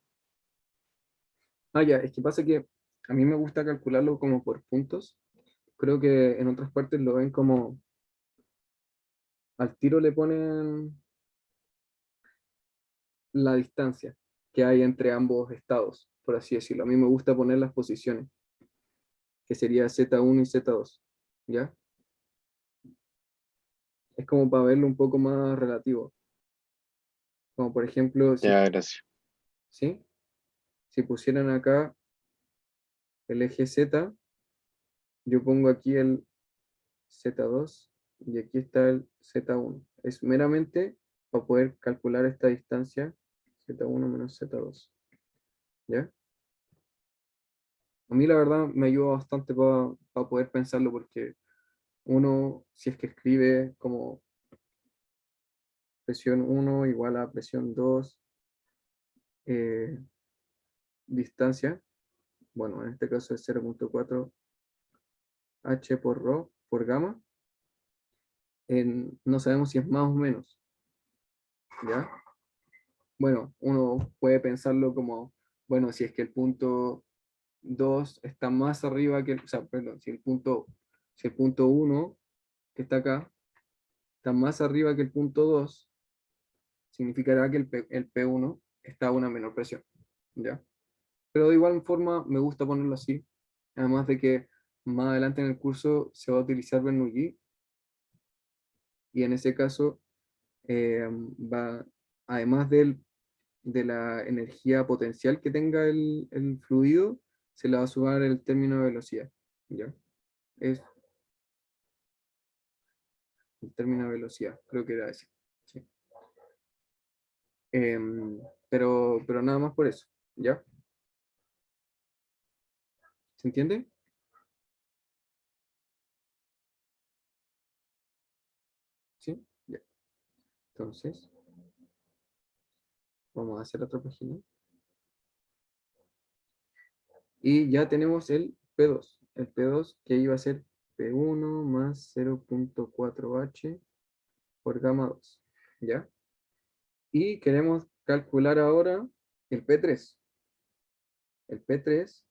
Ya, es que pasa que a mí me gusta calcularlo como por puntos. Creo que en otras partes lo ven como al tiro le ponen la distancia que hay entre ambos estados, por así decirlo. A mí me gusta poner las posiciones, que sería Z1 y Z2, ¿ya? Es como para verlo un poco más relativo. Como por ejemplo, Ya, gracias. ¿sí? Si pusieran acá el eje Z, yo pongo aquí el Z2 y aquí está el Z1. Es meramente para poder calcular esta distancia Z1 menos Z2, ¿ya? A mí la verdad me ayuda bastante para poder pensarlo porque uno, si es que escribe como presión 1 igual a presión 2 distancia, bueno, en este caso es 0.4 H por rho por gamma. No sabemos si es más o menos, ¿ya? Bueno, uno puede pensarlo como, bueno, si es que el punto 2 está más arriba que, o sea, perdón, si el punto 1 que está acá está más arriba que el punto 2, significará que el P1 está a una menor presión, ¿ya? Pero de igual forma me gusta ponerlo así, además de que más adelante en el curso se va a utilizar Bernoulli, y en ese caso va, además de la energía potencial que tenga el fluido, se le va a sumar el término de velocidad, ¿ya? Es el término de velocidad, creo que era ese. Sí. Pero nada más por eso, ¿ya? ¿Se entiende? ¿Sí? Ya. Entonces, vamos a hacer otra página. Y ya tenemos el P2. El P2 que iba a ser P1 más 0.4H por gamma 2, ¿ya? Y queremos calcular ahora el P3. El P3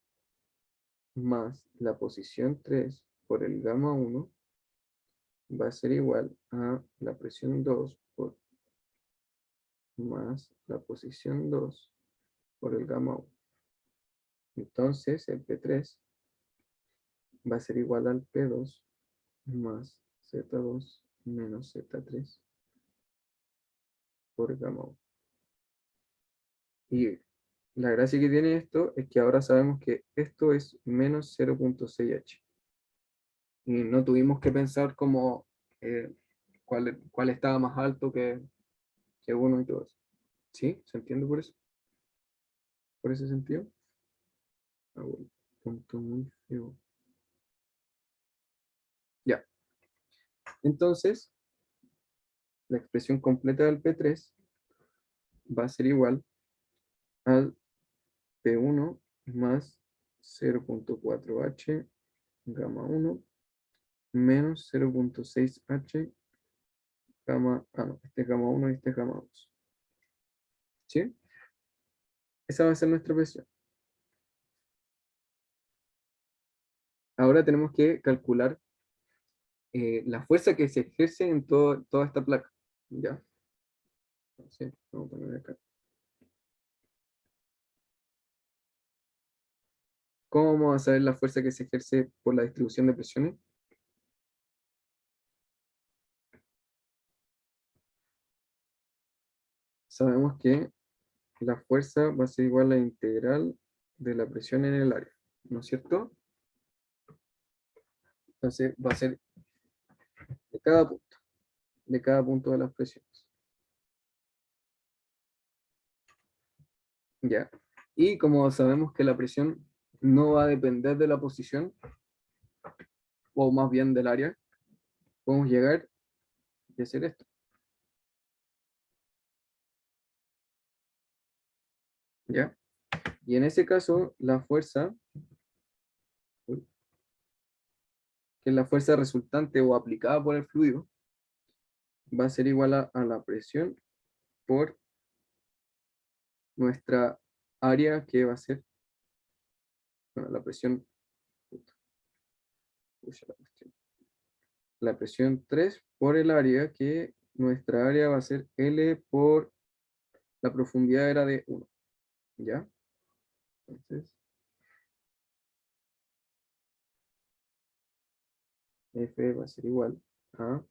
más la posición 3 por el gamma 1 va a ser igual a la presión 2 por más la posición 2 por el gamma 1. Entonces el P3 va a ser igual al P2 más Z2 menos Z3 por gamma 1. Y la gracia que tiene esto es que ahora sabemos que esto es menos 0.6H. Y no tuvimos que pensar como cuál estaba más alto que uno y todo eso. ¿Sí? ¿Se entiende por eso? ¿Por ese sentido? Ah, bueno, punto muy feo. Ya. Entonces, la expresión completa del P3 va a ser igual al P1 más 0.4H gamma 1 menos 0.6H gamma, no, este es gamma 1 y este es gamma 2. ¿Sí? Esa va a ser nuestra presión. Ahora tenemos que calcular la fuerza que se ejerce en toda esta placa. ¿Ya? Entonces, vamos a poner acá. ¿Cómo vamos a saber la fuerza que se ejerce por la distribución de presiones? Sabemos que la fuerza va a ser igual a la integral de la presión en el área, ¿no es cierto? Entonces va a ser de cada punto de las presiones. ¿Ya? Y como sabemos que la presión no va a depender de la posición, o más bien del área, podemos llegar y hacer esto. ¿Ya? Y en ese caso, la fuerza, que es la fuerza resultante o aplicada por el fluido, va a ser igual a la presión por nuestra área, que va a ser, bueno, la presión, la presión 3 por el área, que nuestra área va a ser L por la profundidad era de 1. ¿Ya? Entonces, F va a ser igual a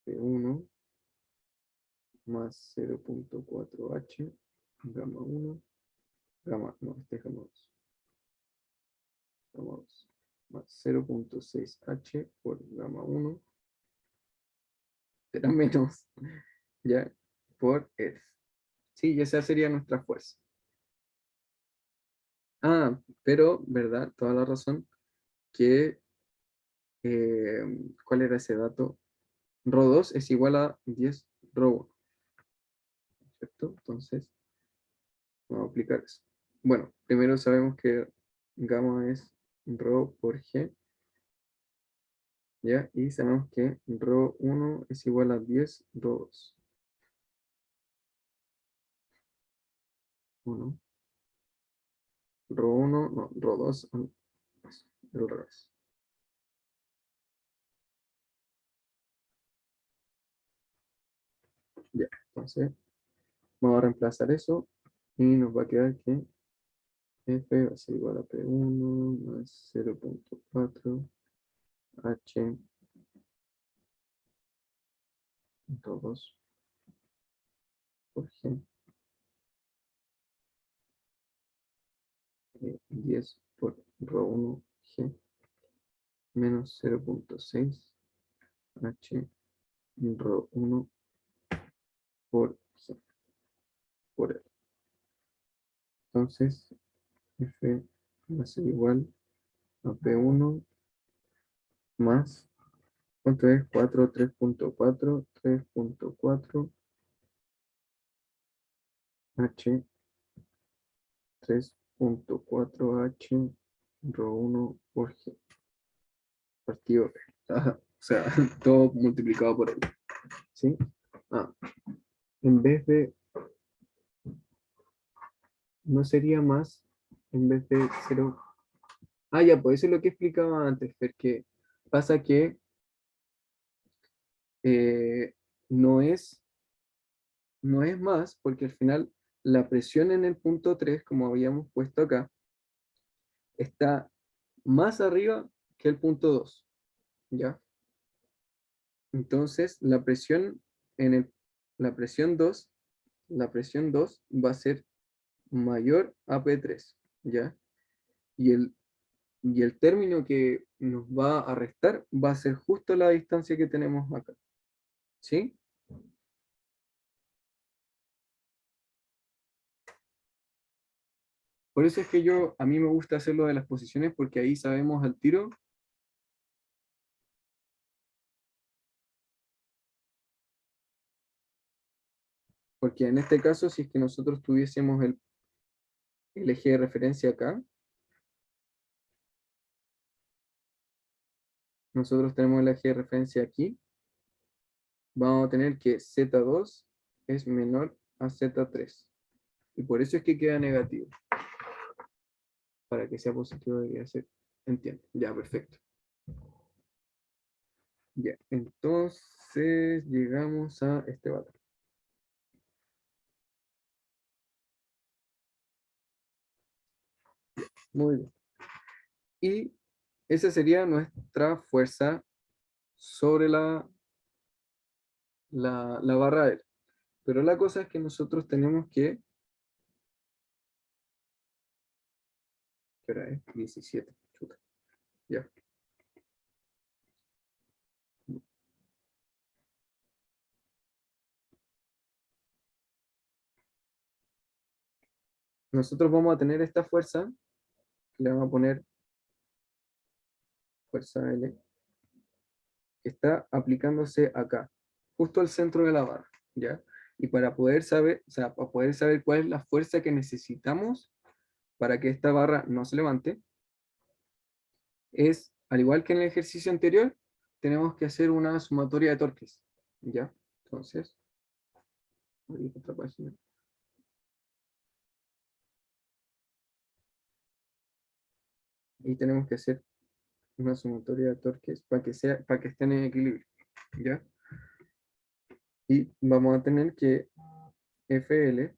P1 más 0.4H gamma 1, gamma, no, este es gamma 2, gamma 2, más 0.6H por gamma 1, será menos, ¿ya? Por F. Sí, y esa sería nuestra fuerza. Ah, pero, ¿verdad? Toda la razón, que, ¿cuál era ese dato? Rho2 es igual a 10 Rho1, ¿cierto? Entonces, vamos a aplicar eso. bueno, primero sabemos que gamma es rho por G, ¿ya? Y sabemos que rho 1 es igual a 10 rho 2. 1. Rho 1, no, rho 2, pues, el revés. Ya, entonces vamos a reemplazar eso y nos va a quedar que F va a ser igual a P1 más 0.4 H punto 2 por G, 10 por rho 1 G menos 0.6 H rho 1 por G por L. Entonces F va a ser igual a P1 más, ¿cuánto es? 4, 3.4, 3.4 H 3.4 H rho 1 por G partido B. O sea, todo multiplicado por L. ¿Sí? Ah, en vez de, no sería más, en vez de 0. Ah, ya, pues eso es lo que explicaba antes, porque pasa que eh, no es, no es más, porque al final la presión en el punto 3 como habíamos puesto acá, está más arriba que el punto 2, ¿ya? Entonces, la presión en la presión 2, la presión 2 va a ser mayor a P3, ¿ya? Y el término que nos va a restar va a ser justo la distancia que tenemos acá, ¿sí? Por eso es que a mí me gusta hacerlo de las posiciones porque ahí sabemos al tiro. Porque en este caso, si es que nosotros tuviésemos el eje de referencia acá, nosotros tenemos el eje de referencia aquí, vamos a tener que Z2 es menor a Z3. Y por eso es que queda negativo. Para que sea positivo debería ser. Entiendo. Ya, perfecto. Ya, entonces llegamos a este valor. Muy bien. Y esa sería nuestra fuerza sobre la barra L. Pero la cosa es que nosotros tenemos que... ¿Qué hora es? 17. Chuta. Ya. Nosotros vamos a tener esta fuerza, que le vamos a poner fuerza L, que está aplicándose acá, justo al centro de la barra, ¿ya? Y para poder saber, o sea, para poder saber cuál es la fuerza que necesitamos para que esta barra no se levante, es, al igual que en el ejercicio anterior, tenemos que hacer una sumatoria de torques, ¿ya? Entonces, voy a ir a otra página. Y tenemos que hacer una sumatoria de torques para que estén en equilibrio, ¿ya? Y vamos a tener que FL,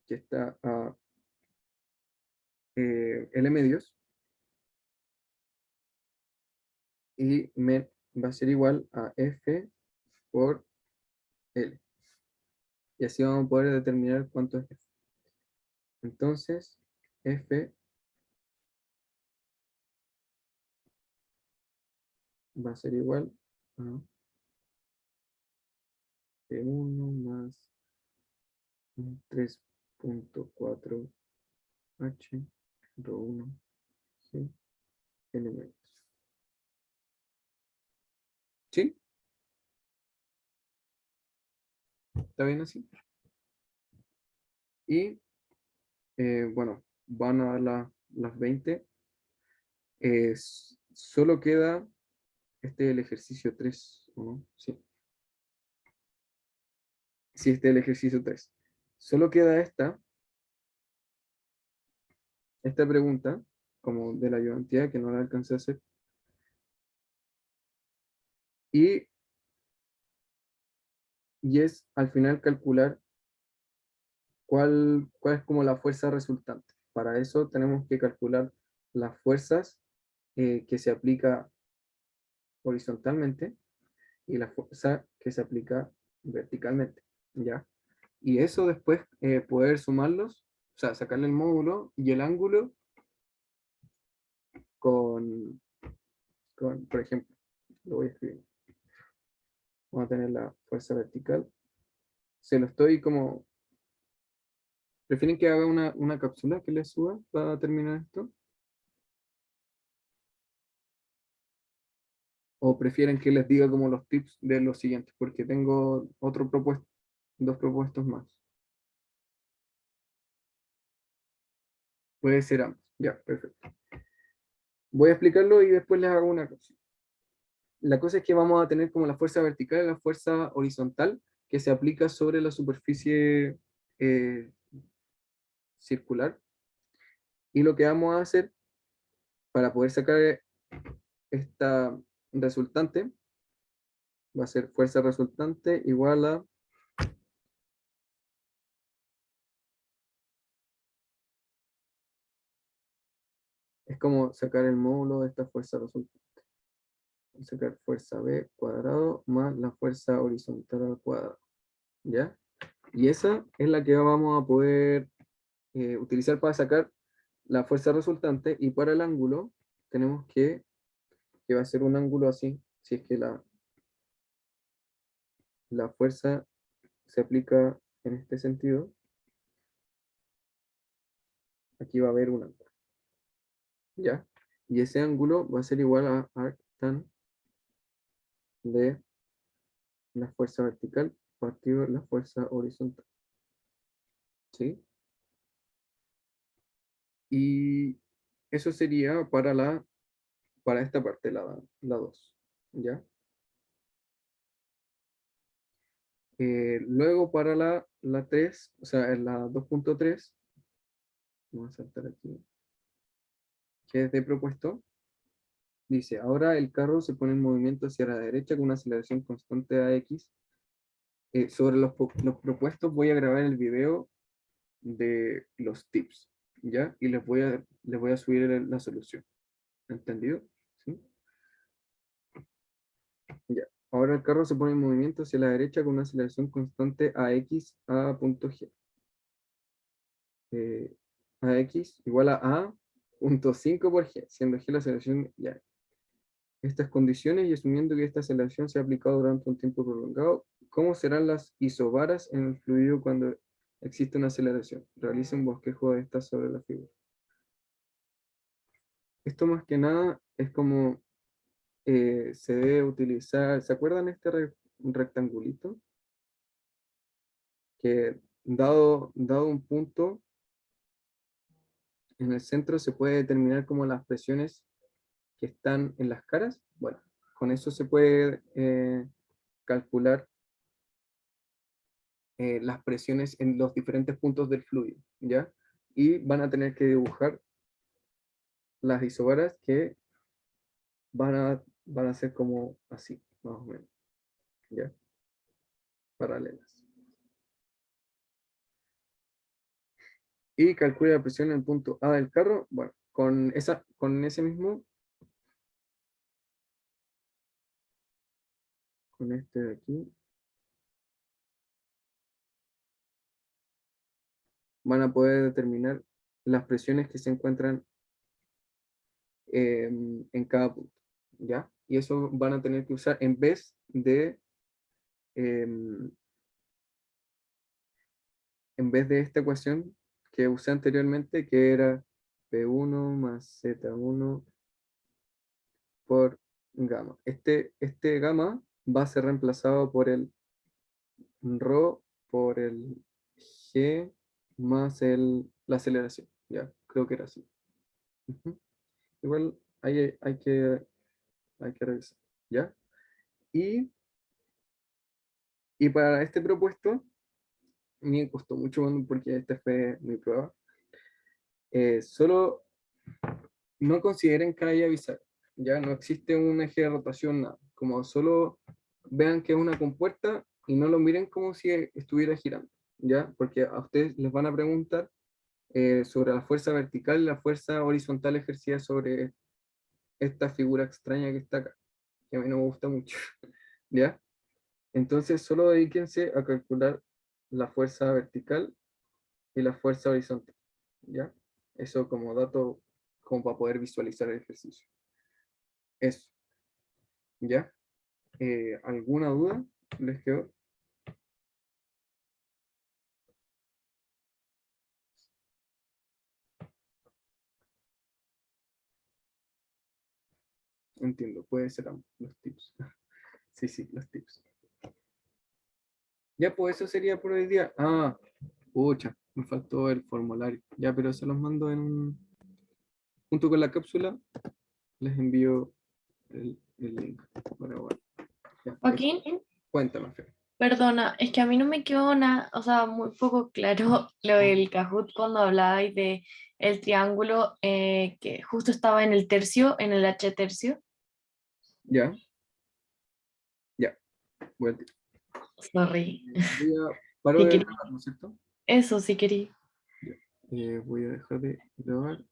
que está a L medios, y va a ser igual a F por L. Y así vamos a poder determinar cuánto es F. Entonces, F va a ser igual a P1 más 3.4 H rho 1 G L medios. ¿Sí? ¿Está bien así? Y bueno, van a las 20. Solo queda el ejercicio 3, ¿o no? Sí. Sí, este es el ejercicio 3. Solo queda esta pregunta, como de la ayudantía, que no la alcancé a hacer. Y es al final calcular cuál es como la fuerza resultante. Para eso tenemos que calcular las fuerzas que se aplica horizontalmente y la fuerza que se aplica verticalmente, ¿ya? Y eso después poder sumarlos, o sea, sacarle el módulo y el ángulo con, por ejemplo, lo voy a escribir. Vamos a tener la fuerza vertical. Se lo estoy como... ¿Prefieren que haga una cápsula que les suba para terminar esto? ¿O prefieren que les diga como los tips de los siguientes? Porque tengo dos propuestos más. Puede ser ambos. Ya, perfecto. Voy a explicarlo y después les hago una cosa. La cosa es que vamos a tener como la fuerza vertical y la fuerza horizontal que se aplica sobre la superficie eh, circular. Y lo que vamos a hacer para poder sacar esta resultante va a ser fuerza resultante igual a es como sacar el módulo de esta fuerza resultante. Sacar fuerza B cuadrado más la fuerza horizontal al cuadrado. ¿Ya? Y esa es la que vamos a poder utilizar para sacar la fuerza resultante, y para el ángulo tenemos que va a ser un ángulo así, si es que la fuerza se aplica en este sentido, aquí va a haber un ángulo, ¿ya? Y ese ángulo va a ser igual a arc tan de la fuerza vertical partido la fuerza horizontal, ¿sí? Y eso sería para esta parte, la 2, ¿ya? Luego para la 3, o sea, en la 2.3, vamos a saltar aquí, que es de propuesto, dice, ahora el carro se pone en movimiento hacia la derecha con una aceleración constante a x. Sobre los propuestos voy a grabar el video de los tips, ¿ya? Y les voy a subir la solución. ¿Entendido? ¿Sí? Ya. Ahora el carro se pone en movimiento hacia la derecha con una aceleración constante a x a punto g. A x igual a punto 5 por g, siendo g la aceleración ya. Estas condiciones y asumiendo que esta aceleración se ha aplicado durante un tiempo prolongado, ¿cómo serán las isobaras en el fluido cuando existe una aceleración? Realice un bosquejo de estas sobre la figura. Esto más que nada es como se debe utilizar, ¿se acuerdan este rectangulito? Que dado un punto, en el centro se puede determinar como las presiones que están en las caras. Bueno, con eso se puede calcular las presiones en los diferentes puntos del fluido, ¿ya? Y van a tener que dibujar las isobaras que van a ser como así, más o menos, ¿ya? Paralelas. Y calcule la presión en el punto A del carro. Bueno, con ese mismo, con este de aquí, van a poder determinar las presiones que se encuentran en cada punto, ¿ya? Y eso van a tener que usar em, en vez de esta ecuación que usé anteriormente, que era P1 más Z1 por gamma. Este gamma va a ser reemplazado por el ρ por el g más la aceleración, ¿ya? creo que era así. Ujú. Igual hay que revisar, ¿ya? Y para este propuesto, me costó mucho porque esta fue mi prueba. Solo no consideren que haya avisar, ya no existe un eje de rotación, nada. Como solo vean que es una compuerta y no lo miren como si estuviera girando, ya, porque a ustedes les van a preguntar sobre la fuerza vertical y la fuerza horizontal ejercida sobre esta figura extraña que está acá, que a mí no me gusta mucho, ¿ya? Entonces solo dedíquense a calcular la fuerza vertical y la fuerza horizontal, ¿ya? Eso como dato, como para poder visualizar el ejercicio. Eso, ¿ya? ¿Alguna duda les quedó? Entiendo, puede ser los tips. Sí, sí, los tips. Ya, pues eso sería por hoy día. Ah, pucha, me faltó el formulario. Ya, pero se los mando junto con la cápsula, les envío el link. Bueno, ya, eso. Joaquín, Cuéntame, Fer. perdona, es que a mí no me quedó nada, o sea, muy poco claro lo del Kahoot cuando hablabais de el triángulo que justo estaba en el tercio, en el H tercio. Ya, ya, bueno, Sorry. paro Sí de querí- grabar, ¿no es cierto? Eso sí quería. Ya. Voy a dejar de grabar,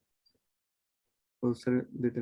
pausar, detener.